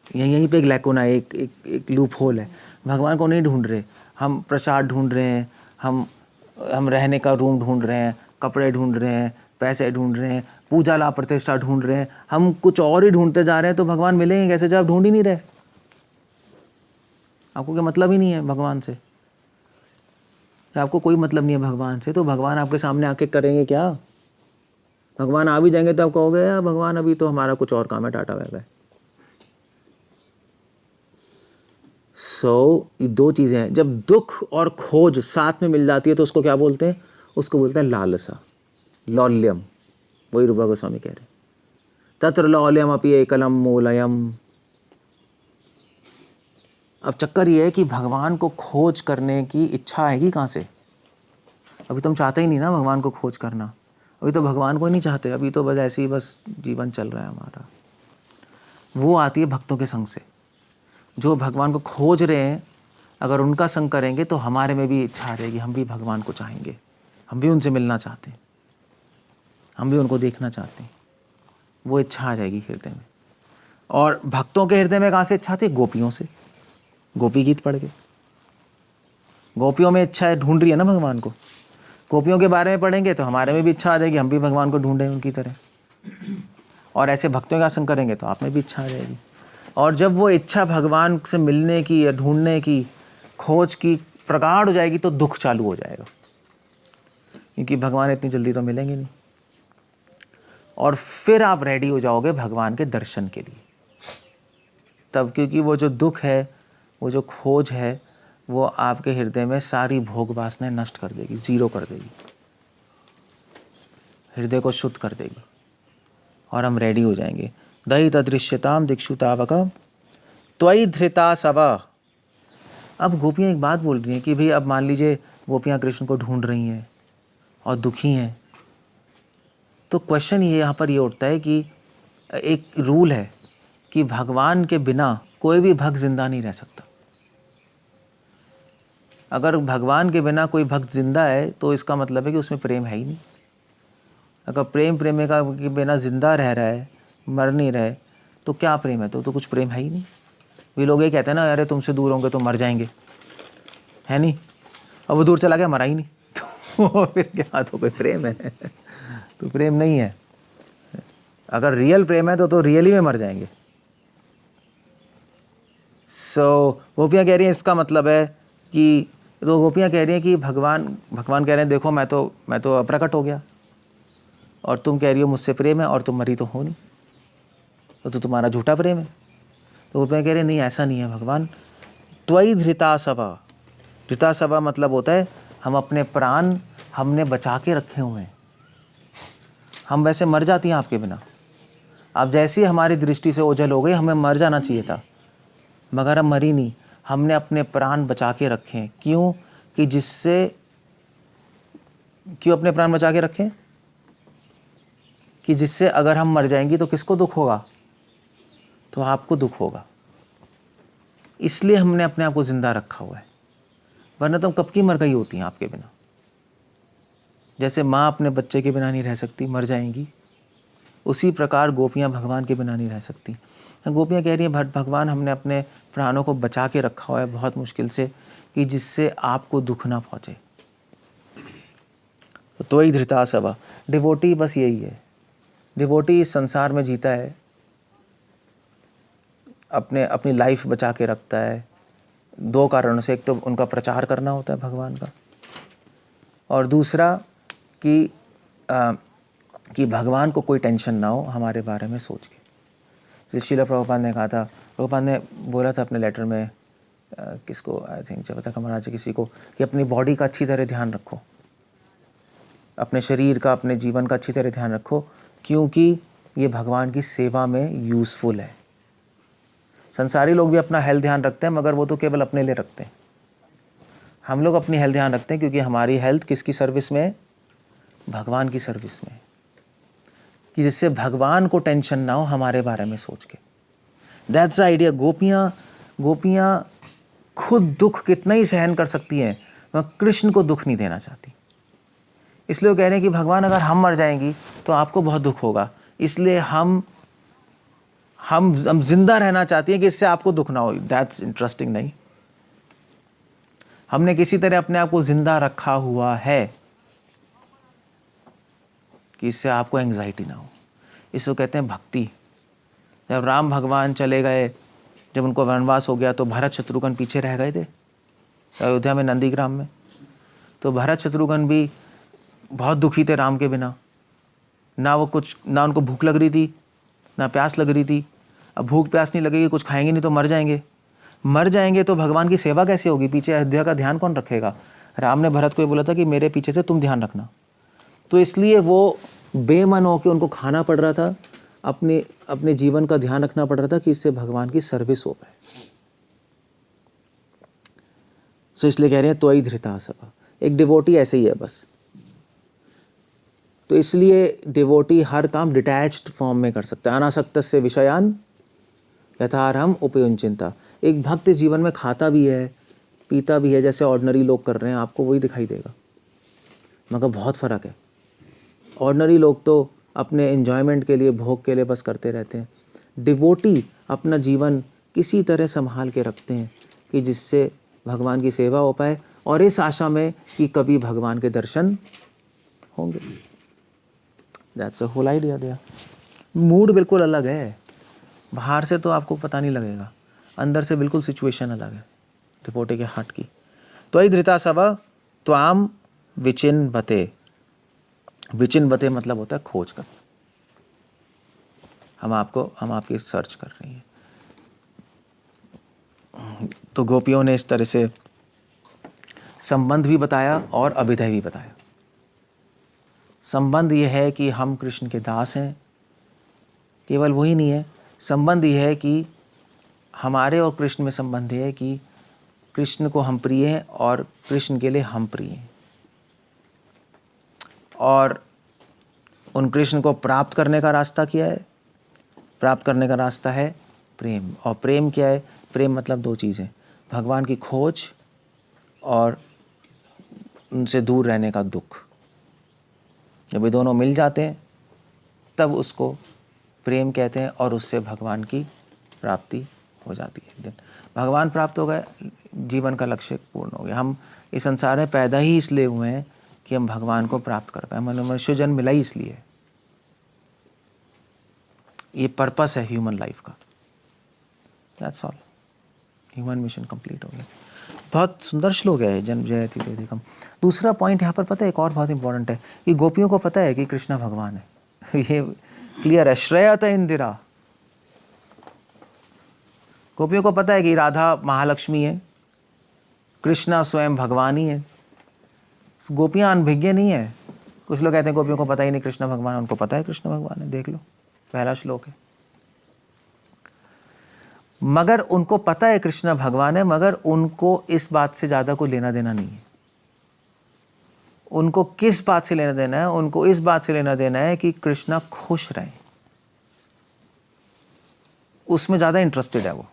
यहीं पे एक लैकुना, एक लूप होल है। भगवान को नहीं ढूंढ रहे, हम प्रसाद ढूंढ रहे हैं, हम रहने का रूम ढूंढ रहे हैं, कपड़े ढूंढ रहे हैं, पैसे ढूंढ रहे हैं, पूजा लाभ प्रतिष्ठा ढूंढ रहे हैं, हम कुछ और ही ढूंढते जा रहे हैं। तो भगवान मिलेंगे कैसे जब आप ढूंढ ही नहीं रहे? आपको क्या मतलब ही नहीं है भगवान से, आपको कोई मतलब नहीं है भगवान से, तो भगवान आपके सामने आके करेंगे क्या? भगवान आ भी जाएंगे तो आप कहोगे यार भगवान अभी तो हमारा कुछ और काम है, टाटा बाय बाय। ये दो चीज़ें हैं। जब दुख और खोज साथ में मिल जाती है तो उसको क्या बोलते हैं? उसको बोलते हैं लालसा, लौल्यम। वही रूपा गोस्वामी कह रहे हैं, तत्र लौल्यम अपि एकलम मूलयम। अब चक्कर ये है कि भगवान को खोज करने की इच्छा आएगी कहाँ से? अभी तो हम चाहते ही नहीं ना भगवान को खोज करना, अभी तो भगवान को ही नहीं चाहते, अभी तो बस ऐसे ही बस जीवन चल रहा है हमारा। वो आती है भक्तों के संग से। जो भगवान को खोज रहे हैं, अगर उनका संग करेंगे तो हमारे में भी इच्छा आ जाएगी, हम भी भगवान को चाहेंगे, हम भी उनसे मिलना चाहते हैं, हम भी उनको देखना चाहते हैं। वो इच्छा आ जाएगी हृदय में। और भक्तों के हृदय में कहाँ से इच्छा आती है? गोपियों से। गोपी गीत पढ़ के गोपियों में इच्छा है, ढूंढ रही है ना भगवान को। गोपियों के बारे में पढ़ेंगे तो हमारे में भी इच्छा आ जाएगी, हम भी भगवान को ढूंढें उनकी तरह। और ऐसे भक्तों का संग करेंगे तो आप में भी इच्छा आ जाएगी। और जब वो इच्छा भगवान से मिलने की या ढूंढने की, खोज की प्रगाढ़ हो जाएगी तो दुख चालू हो जाएगा, क्योंकि भगवान इतनी जल्दी तो मिलेंगे नहीं। और फिर आप रेडी हो जाओगे भगवान के दर्शन के लिए तब, क्योंकि वो जो दुख है, वो जो खोज है, वो आपके हृदय में सारी भोग वासनाएं नष्ट कर देगी, जीरो कर देगी, हृदय को शुद्ध कर देगी, और हम रेडी हो जाएंगे। दयित दृश्यताम दिक्षु तावक त्वयि धृता सवा। अब गोपियाँ एक बात बोल रही हैं कि भाई अब मान लीजिए गोपियाँ कृष्ण को ढूंढ रही हैं और दुखी हैं, तो क्वेश्चन ये यहाँ पर ये उठता है कि एक रूल है कि भगवान के बिना कोई भी भक्त जिंदा नहीं रह सकता। अगर भगवान के बिना कोई भक्त जिंदा है तो इसका मतलब है कि उसमें प्रेम है ही नहीं। अगर प्रेमिका के बिना जिंदा रह रहा है, मर नहीं रहे, तो क्या प्रेम है? तो कुछ प्रेम है ही नहीं। वे लोग ये कहते हैं ना, अरे तुमसे दूर होंगे तो मर जाएंगे, है नहीं, और वो दूर चला गया, मरा ही नहीं। तो फिर क्या, तो कोई प्रेम है? तो प्रेम नहीं है। अगर रियल प्रेम है तो रियली में मर जाएंगे। गोपियाँ कह रही हैं इसका मतलब है कि, तो गोपियाँ कह रही हैं कि भगवान कह रहे हैं देखो मैं तो अप्रकट हो गया, और तुम कह रही हो मुझसे प्रेम है, और तुम मरी तो हो नहीं, तो तुम्हारा झूठा प्रेम है। तो गोपियाँ कह रही हैं नहीं, ऐसा नहीं है भगवान। त्वयि धृता सभा। धृता सभा मतलब होता है हम अपने प्राण हमने बचा के रखे हुए हैं। हम वैसे मर जाती हैं आपके बिना। अब जैसी हमारी दृष्टि से ओझल हो गई, हमें मर जाना चाहिए था, मगर हम मरी नहीं। हमने अपने प्राण बचा के रखे हैं। क्यों? कि जिससे, क्यों अपने प्राण बचा के रखें? कि जिससे अगर हम मर जाएंगी तो किसको दुख होगा? तो आपको दुख होगा। इसलिए हमने अपने आप को जिंदा रखा हुआ है, वरना तुम कब की मर गई होती हैं आपके बिना। जैसे माँ अपने बच्चे के बिना नहीं रह सकती, मर जाएंगी, उसी प्रकार गोपियाँ भगवान के बिना नहीं रह सकती। गोपियाँ कह रही हैं भगवान हमने अपने प्राणों को बचा के रखा हुआ है बहुत मुश्किल से, कि जिससे आपको दुख ना पहुँचे। तो ही धृता सभा। डिवोटी बस यही है। डिवोटी इस संसार में जीता है, अपनी लाइफ बचा के रखता है दो कारणों से। एक तो उनका प्रचार करना होता है भगवान का, और दूसरा कि भगवान को कोई टेंशन ना हो हमारे बारे में सोच के। जैसे श्रील प्रभुपाद ने कहा था, प्रभुपाद ने बोला था अपने लेटर में, किसको, आई थिंक जगतक महाराज किसी को, कि अपनी बॉडी का अच्छी तरह ध्यान रखो, अपने शरीर का, अपने जीवन का अच्छी तरह ध्यान रखो, क्योंकि ये भगवान की सेवा में यूज़फुल है। संसारी लोग भी अपना हेल्थ ध्यान रखते हैं, मगर वो तो केवल अपने लिए रखते हैं। हम लोग अपनी हेल्थ ध्यान रखते हैं क्योंकि हमारी हेल्थ किसकी सर्विस में है? भगवान की सर्विस में, कि जिससे भगवान को टेंशन ना हो हमारे बारे में सोच के। That's the idea. गोपियाँ खुद दुख कितना ही सहन कर सकती हैं, वह कृष्ण को दुख नहीं देना चाहती। इसलिए वो कह रहे हैं कि भगवान अगर हम मर जाएंगी तो आपको बहुत दुख होगा, इसलिए हम जिंदा रहना चाहती हैं कि इससे आपको दुख ना हो। That's interesting. नहीं, हमने किसी तरह अपने आप को जिंदा रखा हुआ है कि इससे आपको एंग्जाइटी ना हो। इसको कहते हैं भक्ति। जब राम भगवान चले गए, जब उनको वनवास हो गया, तो भरत शत्रुघ्न पीछे रह गए थे अयोध्या में, नंदीग्राम में। तो भरत शत्रुघ्न भी बहुत दुखी थे राम के बिना। ना उनको भूख लग रही थी, ना प्यास लग रही थी। अब भूख प्यास नहीं लगेगी, कुछ खाएंगे नहीं तो मर जाएंगे तो भगवान की सेवा कैसे होगी? पीछे अयोध्या का ध्यान कौन रखेगा? राम ने भरत को ये बोला था कि मेरे पीछे से तुम ध्यान रखना। तो इसलिए वो बेमन होकर उनको खाना पड़ रहा था, अपने जीवन का ध्यान रखना पड़ रहा था कि इससे भगवान की सर्विस हो पाए। सो इसलिए कह रहे हैं त्वयि धृता सभा। एक डिवोटी ऐसे ही है बस। तो इसलिए डिवोटी हर काम डिटैच्ड फॉर्म में कर सकता है। अनासक्तस्य विषयान यथार्हम् उपयुञ्चिता। एक भक्त जीवन में खाता भी है, पीता भी है, जैसे ऑर्डिनरी लोग कर रहे हैं, आपको वही दिखाई देगा, मगर बहुत फ़र्क है। ऑर्डिनरी लोग तो अपने एंजॉयमेंट के लिए, भोग के लिए बस करते रहते हैं। डिवोटी अपना जीवन किसी तरह संभाल के रखते हैं कि जिससे भगवान की सेवा हो पाए, और इस आशा में कि कभी भगवान के दर्शन होंगे। That's a whole idea there. Mood बिल्कुल अलग है। बाहर से तो आपको पता नहीं लगेगा, अंदर से बिल्कुल सिचुएशन अलग है डिवोटी के हार्ट की। त्वयि धृता सभा त्वाम विचिन्वते। विचिन्वते मतलब होता है खोज कर। हम आपकी सर्च कर रही हैं। तो गोपियों ने इस तरह से संबंध भी बताया और अभिधेय भी बताया। संबंध यह है कि हम कृष्ण के दास हैं, केवल वही नहीं है। संबंध यह है कि हमारे और कृष्ण में संबंध है कि कृष्ण को हम प्रिय हैं और कृष्ण के लिए हम प्रिय हैं, और उन कृष्ण को प्राप्त करने का रास्ता क्या है? प्राप्त करने का रास्ता है प्रेम। और प्रेम क्या है? प्रेम मतलब दो चीज़ें, भगवान की खोज और उनसे दूर रहने का दुख। जब ये दोनों मिल जाते हैं तब उसको प्रेम कहते हैं, और उससे भगवान की प्राप्ति हो जाती है एक दिन। भगवान प्राप्त हो गए, जीवन का लक्ष्य पूर्ण हो गया। हम इस संसार में पैदा ही इसलिए हुए हैं कि हम भगवान को प्राप्त कर पाए। मनुष्य जन्म मिला ही इसलिए, ये पर्पस है ह्यूमन लाइफ का। That's all, human mission complete हो गया। बहुत सुंदर श्लोक है जन्म जयति वैदिकम। दूसरा पॉइंट यहाँ पर पता है, एक और बहुत इंपॉर्टेंट है कि गोपियों को पता है कि कृष्णा भगवान है। ये क्लियर है, श्रेयत इंदिरा। गोपियों को पता है कि राधा महालक्ष्मी है, कृष्णा स्वयं भगवान ही है। गोपियां अनभिज्ञ नहीं है। कुछ लोग कहते हैं गोपियों को पता ही नहीं कृष्ण भगवान, उनको पता है कृष्ण भगवान है। देख लो, पहला श्लोक है। मगर उनको पता है कृष्ण भगवान है, मगर उनको इस बात से ज्यादा कोई लेना देना नहीं है। उनको किस बात से लेना देना है? उनको इस बात से लेना देना है कि कृष्णा खुश रहे, उसमें ज्यादा इंटरेस्टेड है। वो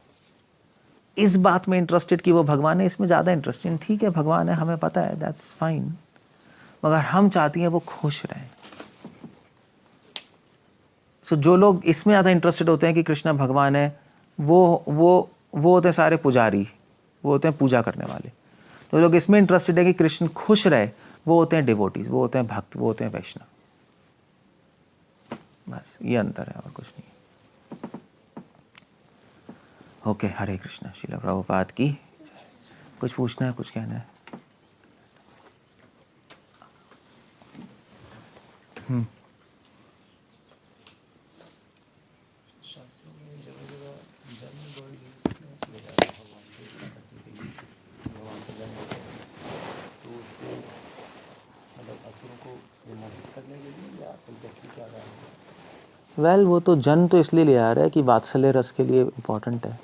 इस बात में इंटरेस्टेड कि वो भगवान है, इसमें ज्यादा इंटरेस्टेड। ठीक है, भगवान है, हमें पता है, दैट्स फाइन, मगर हम चाहती हैं वो खुश रहें। सो जो लोग इसमें ज्यादा इंटरेस्टेड होते हैं कि कृष्णा भगवान है, वो होते हैं सारे पुजारी, वो होते हैं पूजा करने वाले। जो लोग इसमें इंटरेस्टेड है कि कृष्ण खुश रहे, वो होते हैं डिवोटीज, वो होते हैं भक्त, वो होते हैं वैष्णव। बस ये अंतर है और कुछ नहीं। ओके, हरे कृष्णा। श्रील प्रभुपाद की। कुछ पूछना है, कुछ कहना है? शास्त्रों में जगह जगह जन्म वर्ड यूज किया जा रहा है भगवान को प्रकटने के लिए। भगवान का जन्म होता है तो उससे मतलब असुरों को विमोहित करने के लिए या एग्जैक्टली क्या रहा है? वेल, वो तो जन्म तो इसलिए ले आ रहा है कि वात्सल्य रस के लिए इम्पोर्टेंट है,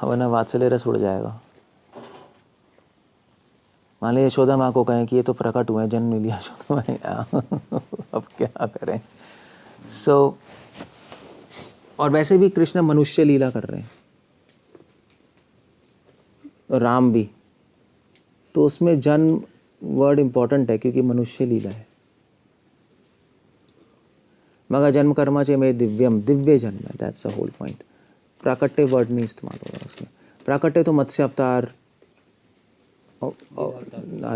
वरना वात्सल्य रस उड़ जाएगा। मान लीजिए यशोदा माँ को कहें कि ये तो प्रकट हुए, जन्म लिया यशोदा माँ ने, अब क्या करें? सो और वैसे भी कृष्ण मनुष्य लीला कर रहे हैं, और राम भी, तो उसमें जन्म वर्ड इंपॉर्टेंट है क्योंकि मनुष्य लीला है। मगर जन्म कर्मा चे में दिव्यम, दिव्य जन्म है, दैट्स द होल पॉइंट। प्राकट्य वर्ड नहीं इस्तेमाल हो रहा उसमें। प्राकट्य तो मत्स्य अवतार,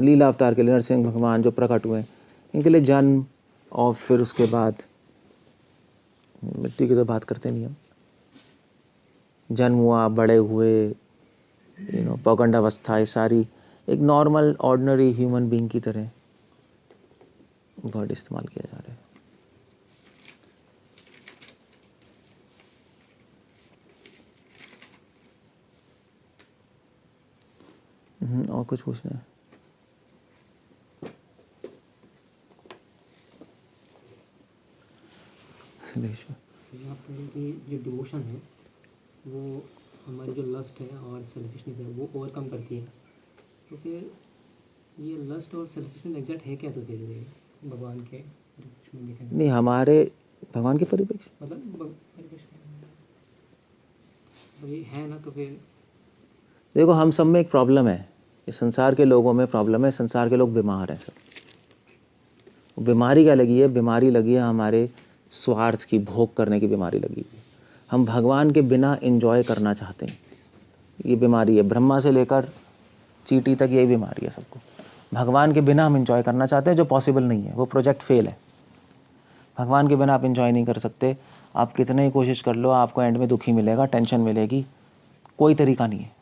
लीला अवतार के लिए नरसिंह भगवान जो प्रकट हुए, इनके लिए जन्म, और फिर उसके बाद मृत्यु की तो बात करते नहीं हम। जन्म हुआ, बड़े हुए, पौगंड अवस्था, ये सारी एक नॉर्मल ऑर्डिनरी ह्यूमन बीइंग की तरह वर्ड इस्तेमाल किया जा रहा है। और कुछ पूछना है? आप कह रहे हैं कि जो डिवोशन है वो हमारी जो लस्ट है और सेल्फिशनेस है वो ओवरकम करती है, तो फिर ये लस्ट और सेल्फिशनेस एग्जैक्ट है क्या? तो फिर ये भगवान के परिप्रेक्ष्य में देखा जाए नहीं, हमारे भगवान के परिप्रेक्ष्य मतलब परिप्रेक्ष्य तो ये है ना, तो फिर देखो, हम सब में एक प्रॉब्लम है, इस संसार के लोगों में प्रॉब्लम है। संसार के लोग बीमार हैं सब। बीमारी क्या लगी है? बीमारी लगी है हमारे स्वार्थ की, भोग करने की बीमारी लगी है। हम भगवान के बिना एंजॉय करना चाहते हैं, ये बीमारी है। ब्रह्मा से लेकर चींटी तक यही बीमारी है सबको। भगवान के बिना हम एंजॉय करना चाहते हैं, जो पॉसिबल नहीं है, वो प्रोजेक्ट फेल है। भगवान के बिना आप एंजॉय नहीं कर सकते। आप कितने ही कोशिश कर लो, आपको एंड में दुखी मिलेगा, टेंशन मिलेगी, कोई तरीका नहीं है।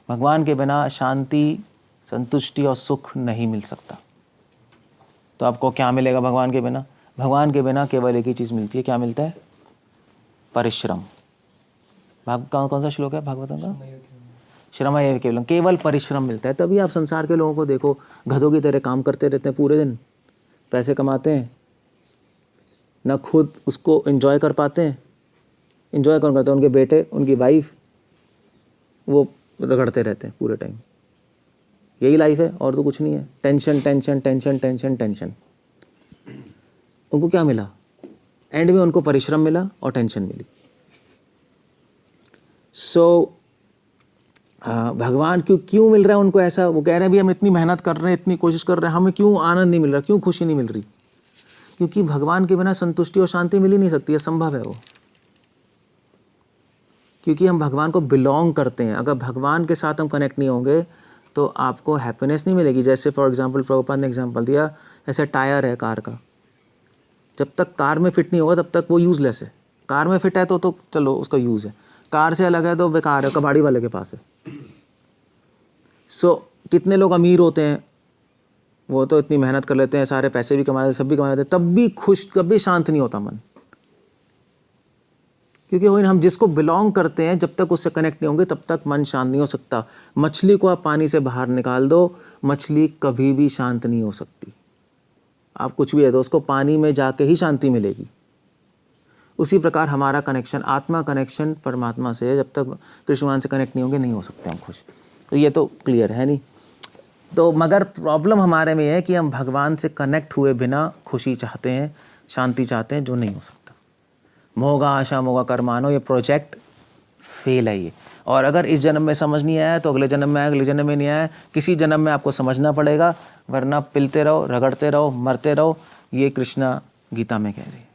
भगवान के बिना शांति, संतुष्टि और सुख नहीं मिल सकता। तो आपको क्या मिलेगा भगवान के बिना? भगवान के बिना केवल एक ही चीज़ मिलती है। क्या मिलता है? परिश्रम। कौन सा श्लोक है भागवतम का? श्रम एव केवलम, केवल परिश्रम मिलता है। तभी आप संसार के लोगों को देखो, गधों की तरह काम करते रहते हैं पूरे दिन, पैसे कमाते हैं, ना खुद उसको एंजॉय कर पाते हैं। एंजॉय कौन करते हैं? उनके बेटे, उनकी वाइफ, वो रगड़ते रहते हैं पूरे टाइम। यही लाइफ है और तो कुछ नहीं है। Tension tension tension tension tension. उनको क्या मिला? एंड में उनको परिश्रम मिला और टेंशन मिली। सो भगवान क्यों मिल रहा है उनको ऐसा? वो कह रहे हैं भी हम इतनी मेहनत कर रहे हैं, इतनी कोशिश कर रहे हैं, हमें क्यों आनंद नहीं मिल रहा, क्यों खुशी नहीं मिल रही? क्योंकि भगवान के बिना संतुष्टि और शांति मिल ही नहीं सकती, असंभव है वो। क्योंकि हम भगवान को बिलोंग करते हैं। अगर भगवान के साथ हम कनेक्ट नहीं होंगे तो आपको हैप्पीनेस नहीं मिलेगी। जैसे फॉर एग्जांपल प्रभुपाद ने एग्जांपल दिया, जैसे टायर है कार का, जब तक कार में फिट नहीं होगा तब तक वो यूज़लेस है। कार में फिट है तो चलो उसका यूज़ है, कार से अलग है तो बेकार है, कबाड़ी वाले के पास है। सो कितने लोग अमीर होते हैं, वो तो इतनी मेहनत कर लेते हैं, सारे पैसे भी कमा लेते हैं, सब भी कमा लेते हैं, तब भी खुश, कभी शांत नहीं होता मन। क्योंकि वही हम जिसको बिलोंग करते हैं, जब तक उससे कनेक्ट नहीं होंगे तब तक मन शांत नहीं हो सकता। मछली को आप पानी से बाहर निकाल दो, मछली कभी भी शांत नहीं हो सकती। आप कुछ भी है तो उसको पानी में जाके ही शांति मिलेगी। उसी प्रकार हमारा कनेक्शन, आत्मा कनेक्शन परमात्मा से है। जब तक कृष्ण भगवान से कनेक्ट नहीं होंगे नहीं हो सकते हम खुश। तो ये तो क्लियर है नहीं। तो मगर प्रॉब्लम हमारे में है कि हम भगवान से कनेक्ट हुए बिना खुशी चाहते हैं, शांति चाहते हैं, जो नहीं हो सकता। मोगा आशा मोगा कर्मानो, ये प्रोजेक्ट फेल है ये। और अगर इस जन्म में समझ नहीं आया तो अगले जन्म में आया, अगले जन्म में नहीं आया, किसी जन्म में आपको समझना पड़ेगा, वरना पिलते रहो, रगड़ते रहो, मरते रहो। ये कृष्णा गीता में कह रही है।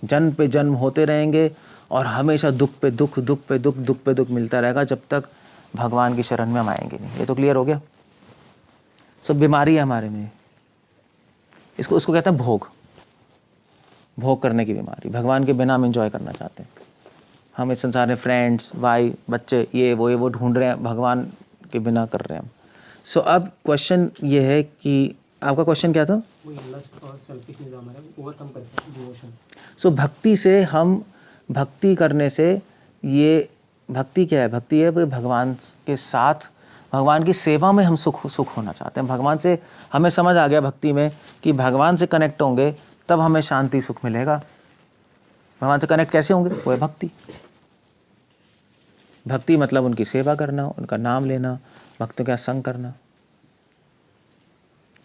जन्म पे जन्म होते रहेंगे और हमेशा दुख पे दुख, दुख पे दुख, दुख पे दुख मिलता रहेगा जब तक भगवान की शरण में हम आएंगे नहीं। ये तो क्लियर हो गया। सब बीमारी है हमारे में, इसको कहते हैं भोग, भोग करने की बीमारी। भगवान के बिना हम एंजॉय करना चाहते हैं। हम इस संसार में फ्रेंड्स, भाई, बच्चे, ये वो ढूंढ रहे हैं, भगवान के बिना कर रहे हैं हम। सो अब क्वेश्चन ये है कि आपका क्वेश्चन क्या था? सो भक्ति से हम, भक्ति करने से, ये भक्ति क्या है? भक्ति है भगवान के साथ, भगवान की सेवा में हम सुख होना चाहते हैं। भगवान से हमें समझ आ गया भक्ति में कि भगवान से कनेक्ट होंगे तब हमें शांति सुख मिलेगा। भगवान से कनेक्ट कैसे होंगे? वो है भक्ति। भक्ति मतलब उनकी सेवा करना, उनका नाम लेना, भक्तों का संग करना।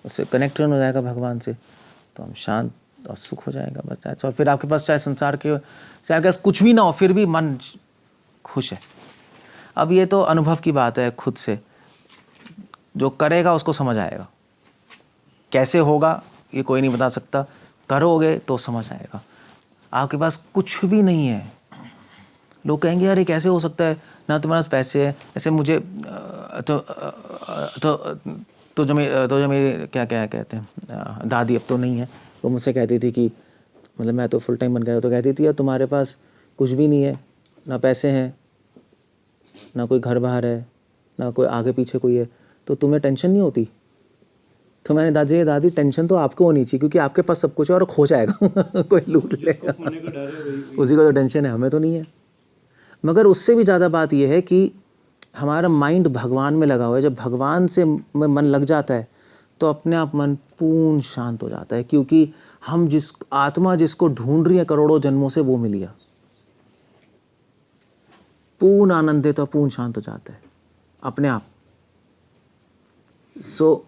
उससे कनेक्शन हो जाएगा भगवान से तो हम शांत और सुख हो जाएगा बस। और फिर आपके पास चाहे संसार के, चाहे आपके पास कुछ भी ना हो, फिर भी मन खुश है। अब ये तो अनुभव की बात है, खुद से जो करेगा उसको समझ आएगा। कैसे होगा ये कोई नहीं बता सकता, करोगे तो समझ आएगा। आपके पास कुछ भी नहीं है, लोग कहेंगे यार ये कैसे हो सकता है, ना तुम्हारे पास पैसे है। जैसे मुझे तो जो मेरी क्या कहते हैं दादी, अब तो नहीं है, वो मुझसे कहती थी कि मतलब मैं तो फुल टाइम बन गया, तो कहती थी यार तुम्हारे पास कुछ भी नहीं है, ना पैसे हैं, ना कोई घर बाहर है, ना कोई आगे पीछे कोई है, तो तुम्हें टेंशन नहीं होती? तो मैंने दादी टेंशन तो आपको होनी चाहिए, क्योंकि आपके पास सब कुछ है और खो जाएगा कोई लूट लेगा, उसी को तो टेंशन है, हमें तो नहीं है। मगर उससे भी ज़्यादा बात यह है कि हमारा माइंड भगवान में लगा हुआ है। जब भगवान से मन लग जाता है तो अपने आप मन पूर्ण शांत हो जाता है, क्योंकि हम जिस आत्मा जिसको ढूंढ रही है करोड़ों जन्मों से, वो मिल गया। पूर्ण आनंदित और पूर्ण शांत हो जाता है अपने आप। सो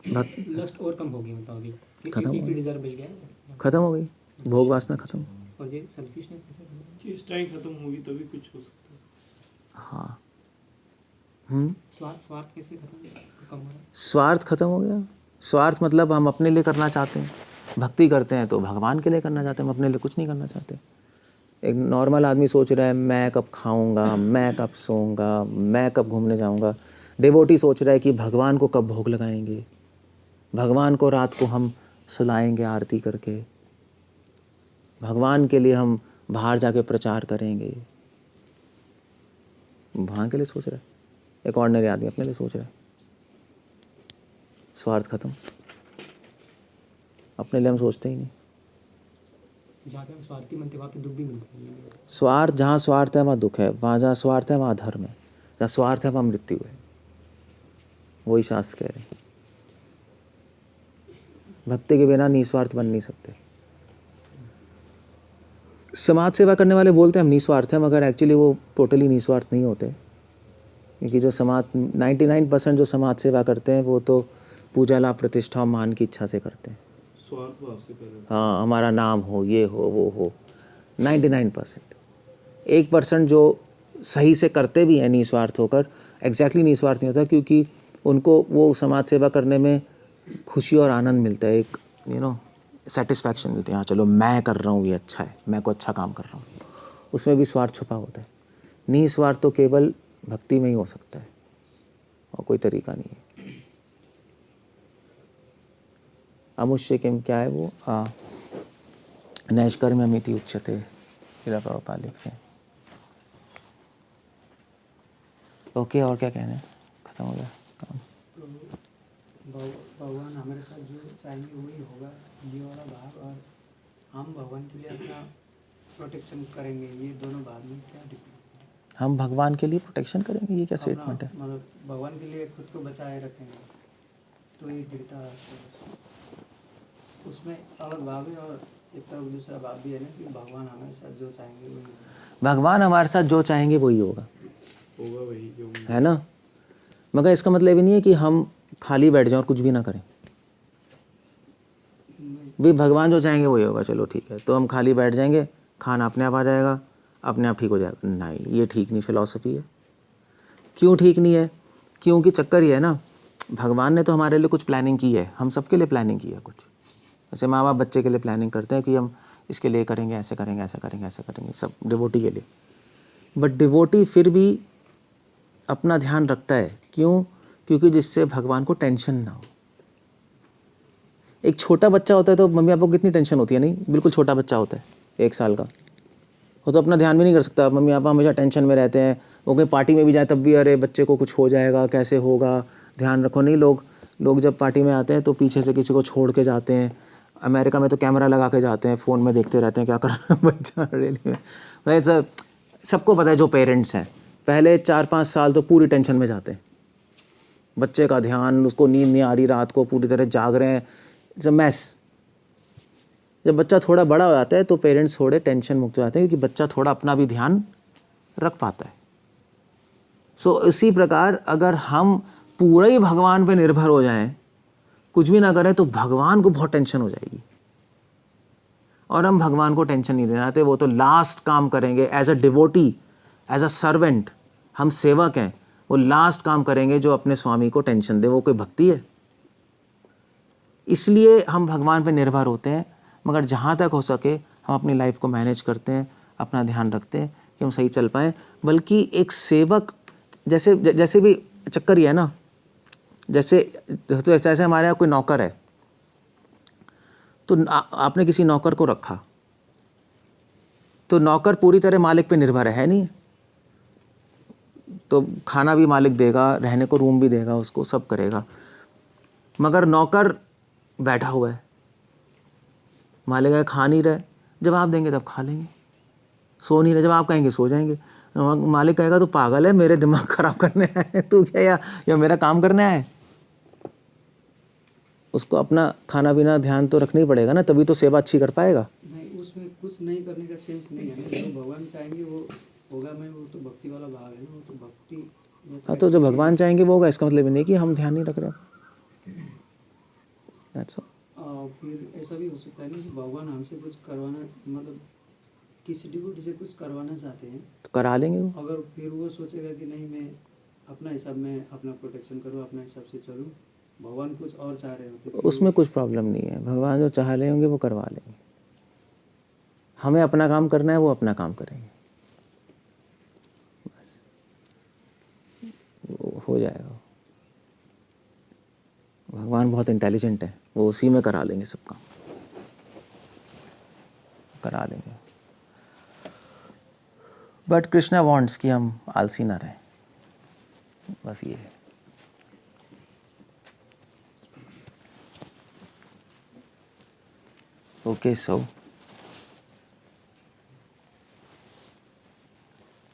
लस्ट और कम हो गई, मतलब अभी खत्म हो गई, डिजायर मिल गया, खत्म हो गई, भोग वासना खत्म। और ये सेल्फिशनेस कैसे इस टाइम खत्म होगी तभी कुछ हो सकता है। हाँ। स्वार्थ कैसे कम हो रहा है? स्वार्थ खत्म हो गया। स्वार्थ मतलब हम अपने लिए करना चाहते हैं। भक्ति करते हैं तो भगवान के लिए करना चाहते हैं, हम अपने लिए कुछ नहीं करना चाहते। एक नॉर्मल आदमी सोच रहा है मैं कब खाऊंगा, मैं कब सोऊंगा, मैं कब घूमने जाऊंगा। डिवोटी सोच रहा है कि भगवान को कब भोग लगाएंगे, भगवान को रात को हम सुलाएंगे आरती करके, भगवान के लिए हम बाहर जाके प्रचार करेंगे। भगवान के लिए सोच रहा है। एक ऑर्डिनरी आदमी अपने लिए सोच रहा है। स्वार्थ खत्म, अपने लिए हम सोचते ही नहीं। जहाँ पे हम स्वार्थी बनते वहाँ पे दुख भी मिलता है। स्वार्थ, जहाँ स्वार्थ है वहाँ दुख है, वहाँ जहाँ स्वार्थ है वहाँ धर्म है, जहाँ स्वार्थ है वहाँ मृत्यु है। वही शास्त्र कह रहे हैं। भक्ति के बिना निस्वार्थ बन नहीं सकते। समाज सेवा करने वाले बोलते हैं हम निस्वार्थ हैं, मगर एक्चुअली वो टोटली निस्वार्थ नहीं होते, क्योंकि जो समाज 99% जो समाज सेवा करते हैं वो तो पूजा लाभ प्रतिष्ठा और मान की इच्छा से करते हैं। स्वार्थ भाव से कर रहे हैं। हाँ, हमारा नाम हो, ये हो, वो हो। 99%। 1% जो सही से करते भी हैं निस्वार्थ होकर, एग्जैक्टली निस्वार्थ नहीं होता, क्योंकि उनको वो समाज सेवा करने में खुशी और आनंद मिलता है, एक सेटिस्फैक्शन मिलती है। हाँ चलो मैं कर रहा हूँ, ये अच्छा है, मैं को अच्छा काम कर रहा हूँ। उसमें भी स्वार्थ छुपा होता है। निस्वार्थ तो केवल भक्ति में ही हो सकता है और कोई तरीका नहीं है। अमुष्य किम क्या है वो, नैष्कर्म्यमिति उच्यते, श्रील प्रभुपाद लिख रहे हैं। ओके, और क्या कहना है? खत्म हो गया काम। भगवान हमारे साथ जो चाहेंगे वही होगा, ये वाला भाग, और हम भगवान के लिए अपना प्रोटेक्शन करेंगे, ये दोनों भाग में क्या डिफरेंस है? हम भगवान के लिए प्रोटेक्शन करेंगे, ये क्या स्टेटमेंट है? मतलब भगवान के लिए खुद को बचाए रखेंगे, तो ये दिखता है उसमें अलग भाव है, और एक तरफ दूसरा भाव भी है ना कि भगवान हमारे साथ जो चाहेंगे वही होगा। भगवान हमारे साथ जो चाहेंगे वही होगा, वही जो है ना। मगर इसका मतलब ये नहीं है कि हम खाली बैठ जाएं और कुछ भी ना करें। भी भगवान जो चाहेंगे वही होगा, चलो ठीक है, तो हम खाली बैठ जाएंगे, खाना अपने आप आ जाएगा, अपने आप ठीक हो जाएगा। नहीं, ये ठीक नहीं फिलॉसफी है। क्यों ठीक नहीं है? क्योंकि चक्कर ये है ना, भगवान ने तो हमारे लिए कुछ प्लानिंग की है, हम सबके लिए प्लानिंग की है कुछ। जैसे माँ बाप बच्चे के लिए प्लानिंग करते हैं कि हम इसके लिए करेंगे, ऐसे करेंगे, ऐसा करेंगे, ऐसा करेंगे, सब डिवोटी के लिए। बट डिवोटी फिर भी अपना ध्यान रखता है। क्यों? क्योंकि जिससे भगवान को टेंशन ना हो। एक छोटा बच्चा होता है तो मम्मी पापा को कितनी टेंशन होती है, नहीं? बिल्कुल छोटा बच्चा होता है 1 साल का, वो तो अपना ध्यान भी नहीं कर सकता। मम्मी पापा हमेशा टेंशन में रहते हैं। वो कहीं पार्टी में भी जाए तब भी अरे बच्चे को कुछ हो जाएगा, कैसे होगा, ध्यान रखो। नहीं, लोग जब पार्टी में आते हैं तो पीछे से किसी को छोड़ के जाते हैं। अमेरिका में तो कैमरा लगा के जाते हैं, फ़ोन में देखते रहते हैं क्या कर रहा है बच्चा रेली में। भाई सबको पता है जो पेरेंट्स हैं, पहले 4-5 साल तो पूरी टेंशन में जाते हैं। बच्चे का ध्यान, उसको नींद नहीं आ रही, रात को पूरी तरह जाग रहे हैं, इट्स अ मैस। जब बच्चा थोड़ा बड़ा हो जाता है तो पेरेंट्स थोड़े टेंशन मुक्त हो जाते हैं, क्योंकि बच्चा थोड़ा अपना भी ध्यान रख पाता है। सो इसी प्रकार अगर हम पूरा ही भगवान पे निर्भर हो जाएं, कुछ भी ना करें, तो भगवान को बहुत टेंशन हो जाएगी। और हम भगवान को टेंशन नहीं देना चाहते। वो तो लास्ट काम करेंगे as a devotee, as a servant. हम सेवक हैं, वो लास्ट काम करेंगे जो अपने स्वामी को टेंशन दे। वो कोई भक्ति है? इसलिए हम भगवान पे निर्भर होते हैं। मगर जहाँ तक हो सके हम अपनी लाइफ को मैनेज करते हैं, अपना ध्यान रखते हैं कि हम सही चल पाएँ। बल्कि एक सेवक जैसे भी चक्कर ही है ना, जैसे हमारे यहाँ कोई नौकर है, तो आपने किसी नौकर को रखा, तो नौकर पूरी तरह मालिक पे निर्भर है नहीं? तो खाना भी मालिक देगा, रहने को रूम भी देगा, उसको सब करेगा। मगर नौकर बैठा हुआ है, मालिक है खा नहीं रहे, जब आप देंगे तब खा लेंगे। सो नहीं रहे, जब आप कहेंगे सो जाएंगे। मालिक कहेगा तो पागल है, मेरे दिमाग खराब करने आए तू क्या, या मेरा काम करने आए? उसको अपना खाना पीना ध्यान तो रखना ही पड़ेगा ना, तभी तो सेवा अच्छी कर पाएगा। नहीं, उसमें कुछ नहीं करने का सेंस नहीं है ना। जो भगवान चाहेंगे वो होगा। मैं वो तो भक्ति वाला भाग है ना, वो तो भक्ति। हाँ, तो जो भगवान चाहेंगे वो होगा, इसका मतलब नहीं कि हम ध्यान नहीं रख रहे। That's all. फिर ऐसा भी हो सकता है ना कि भगवान हमसे कुछ करवाना, मतलब किसी डिवोटी से कुछ करवाना चाहते हैं तो करा लेंगे वो। अगर फिर वो सोचेगा कि नहीं, मैं अपना हिसाब में अपना प्रोटेक्शन करूँ, अपना हिसाब से चलूँ, भगवान कुछ और चाह रहे होते, उसमें कुछ प्रॉब्लम नहीं है। भगवान जो चाह रहे होंगे वो करवा लेंगे। हमें अपना काम करना है, वो अपना काम करेंगे, बस वो हो जाएगा। भगवान बहुत इंटेलिजेंट है, वो उसी में करा लेंगे, सब काम करा लेंगे। बट कृष्णा वांट्स कि हम आलसी ना रहें, बस ये है। ओके, सो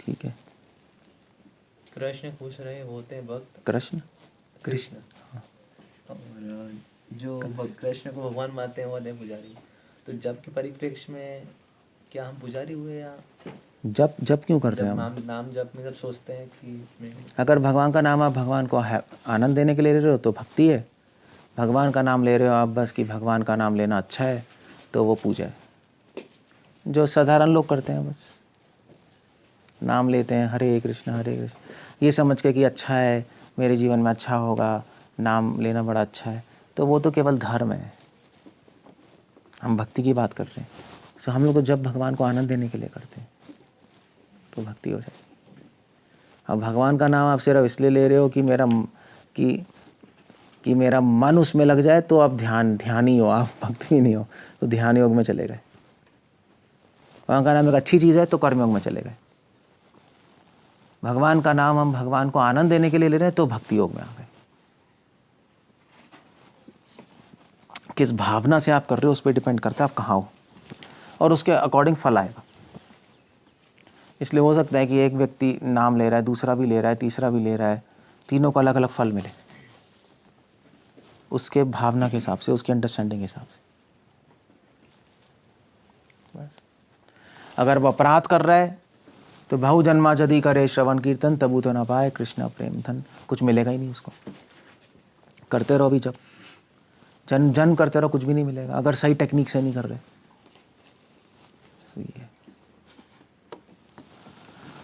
ठीक है। कृष्ण पूछ रहे होते हैं भक्त, कृष्ण और जो कृष्ण को भगवान मानते हैं वो नहीं पुजारी। तो जप के परिप्रेक्ष्य में क्या हम पुजारी हुए, या जप क्यों कर रहे जब हैं हम? नाम जप में जब सोचते हैं कि इसमें अगर भगवान का नाम आप भगवान को आनंद देने के लिए ले रहे हो तो भक्ति है। भगवान का नाम ले रहे हो आप बस कि भगवान का नाम लेना अच्छा है, तो वो पूजा है। जो साधारण लोग करते हैं, बस नाम लेते हैं, हरे कृष्ण, ये समझ के कि अच्छा है, मेरे जीवन में अच्छा होगा, नाम लेना बड़ा अच्छा है, तो वो तो केवल धर्म है। हम भक्ति की बात कर रहे हैं। सो हम लोग तो जब भगवान को आनंद देने के लिए करते हैं तो भक्ति हो जाएगी। अब भगवान का नाम आप सिर्फ इसलिए ले रहे हो कि मेरा मन उसमें लग जाए, तो आप ध्यानी हो, आप भक्ति नहीं हो, तो ध्यान योग में चले गए। भगवान का नाम एक अच्छी चीज़ है तो कर्म योग में चले गए। भगवान का नाम हम भगवान को आनंद देने के लिए ले रहे हैं तो भक्ति योग में आ गए। किस भावना से आप कर रहे हो उस पर डिपेंड करता है आप कहाँ हो, और उसके अकॉर्डिंग फल आएगा। इसलिए हो सकता है कि एक व्यक्ति नाम ले रहा है, दूसरा भी ले रहा है, तीसरा भी ले रहा है, तीनों को अलग अलग फल मिले, उसके भावना के हिसाब से, उसके अंडरस्टैंडिंग के हिसाब से। बस अगर वो अपराध कर रहा है तो बहु जन्मा यदि करे श्रवण कीर्तन तबु तो ना पाए कृष्ण प्रेम धन, कुछ मिलेगा ही नहीं उसको। करते रहो, अभी जब जन्म करते रहो, कुछ भी नहीं मिलेगा अगर सही टेक्निक से नहीं कर रहे। तो ये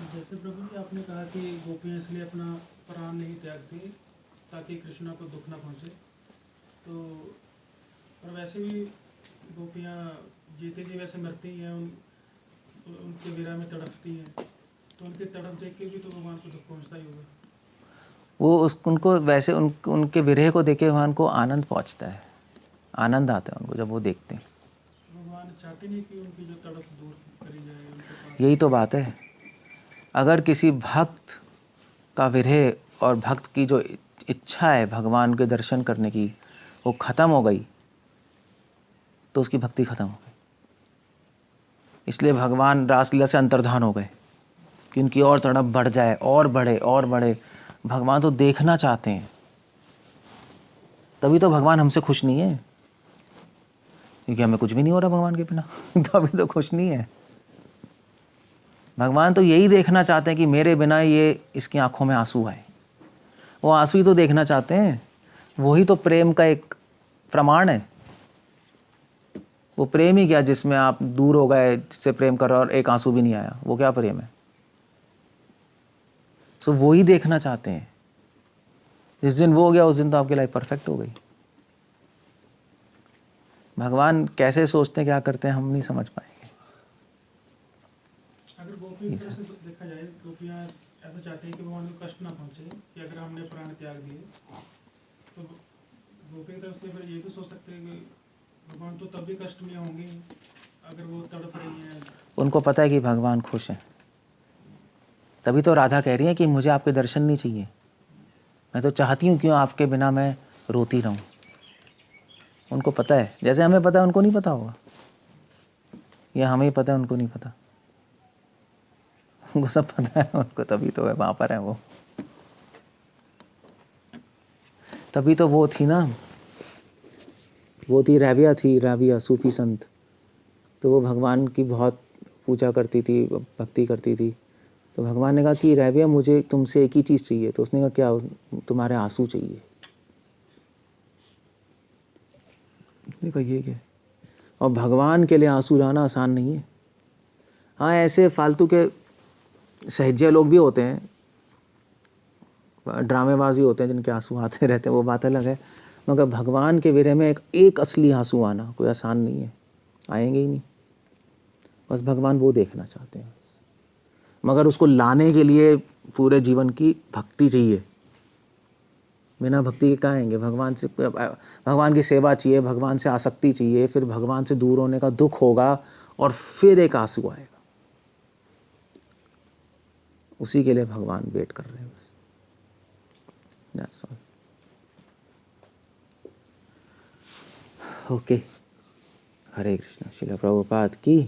जैसे प्रभु जी आपने कहा कि गोपियाँ इसलिए अपना प्राण नहीं त्यागती ताकि कृष्णा को दुख ना पहुँचे, तो और वैसे भी गोपियाँ जीते जी वैसे मरती हैं, उनके विरह में तड़पती हैं, तो उनके तड़प देख के भी तो भगवान को दुख पहुँचता ही होगा। वो उनको वैसे उनके विरह को देखे भगवान को आनंद पहुंचता है, आनंद आता है उनको जब वो देखते हैं। भगवान चाहते नहीं कि उनकी जो तड़प दूर करी जाए उनके पास। यही तो बात है। अगर किसी भक्त का विरह और भक्त की जो इच्छा है भगवान के दर्शन करने की वो खत्म हो गई तो उसकी भक्ति खत्म हो गई। इसलिए भगवान रासलीला से अंतर्धान हो गए कि उनकी और तड़प बढ़ जाए, और बढ़े और बढ़े। भगवान तो देखना चाहते हैं, तभी तो भगवान हमसे खुश नहीं है, क्योंकि हमें कुछ भी नहीं हो रहा भगवान के बिना तभी तो खुश नहीं है। भगवान तो यही देखना चाहते हैं कि मेरे बिना ये इसकी आंखों में आंसू आए, वो आंसू ही तो देखना चाहते हैं। वही तो प्रेम का एक प्रमाण है। वो प्रेम ही क्या जिसमें आप दूर हो गए, जिससे प्रेम कर रहे हो और एक आंसू भी नहीं आया, वो क्या प्रेम है? सो वो ही देखना चाहते हैं। जिस दिन वो हो गया उस दिन तो आपकी लाइफ परफेक्ट हो गई। भगवान कैसे सोचते हैं, क्या करते हैं, हम नहीं समझ पाएंगे। अगर गोपियों की तरफ से देखा जाए, गोपियाँ ऐसा चाहते हैं कि भगवान को कष्ट ना पहुँचे, कि अगर हमने प्राण त्याग दिए तो गोपी की तरफ से फिर ये भी सोच सकते हैं कि भगवान तो तब भी कष्ट में होंगे अगर वो तड़प रही हैं। उनको पता है कि भगवान खुश हैं, तभी तो राधा कह रही है कि मुझे आपके दर्शन नहीं चाहिए, मैं तो चाहती हूँ क्यों आपके बिना मैं रोती रहूँ। उनको पता है, जैसे हमें पता है उनको नहीं पता होगा, या हमें ही पता है उनको नहीं पता। उनको सब पता है उनको, तभी तो वहाँ पर है वो। तभी तो वो थी ना, वो थी राबिया, थी राबिया सूफी संत, तो वो भगवान की बहुत पूजा करती थी, भक्ति करती थी। तो भगवान ने कहा कि राबिया मुझे तुमसे एक ही चीज़ चाहिए। तो उसने कहा क्या? तुम्हारे आंसू चाहिए। उसने कहा ये क्या? और भगवान के लिए आंसू लाना आसान नहीं है। हाँ, ऐसे फालतू के सहज्य लोग भी होते हैं, ड्रामेबाज भी होते हैं जिनके आंसू आते रहते हैं, वो बात अलग है। मगर भगवान के विरह में एक असली आंसू आना कोई आसान नहीं है, आएंगे ही नहीं। बस भगवान वो देखना चाहते हैं, मगर उसको लाने के लिए पूरे जीवन की भक्ति चाहिए। बिना भक्ति के कहाँ आएंगे? भगवान की सेवा चाहिए, भगवान से आसक्ति चाहिए, फिर भगवान से दूर होने का दुख होगा और फिर एक आंसू आएगा। उसी के लिए भगवान वेट कर रहे हैं बस। That's all. ओके, हरे कृष्णा। श्रील प्रभुपाद की।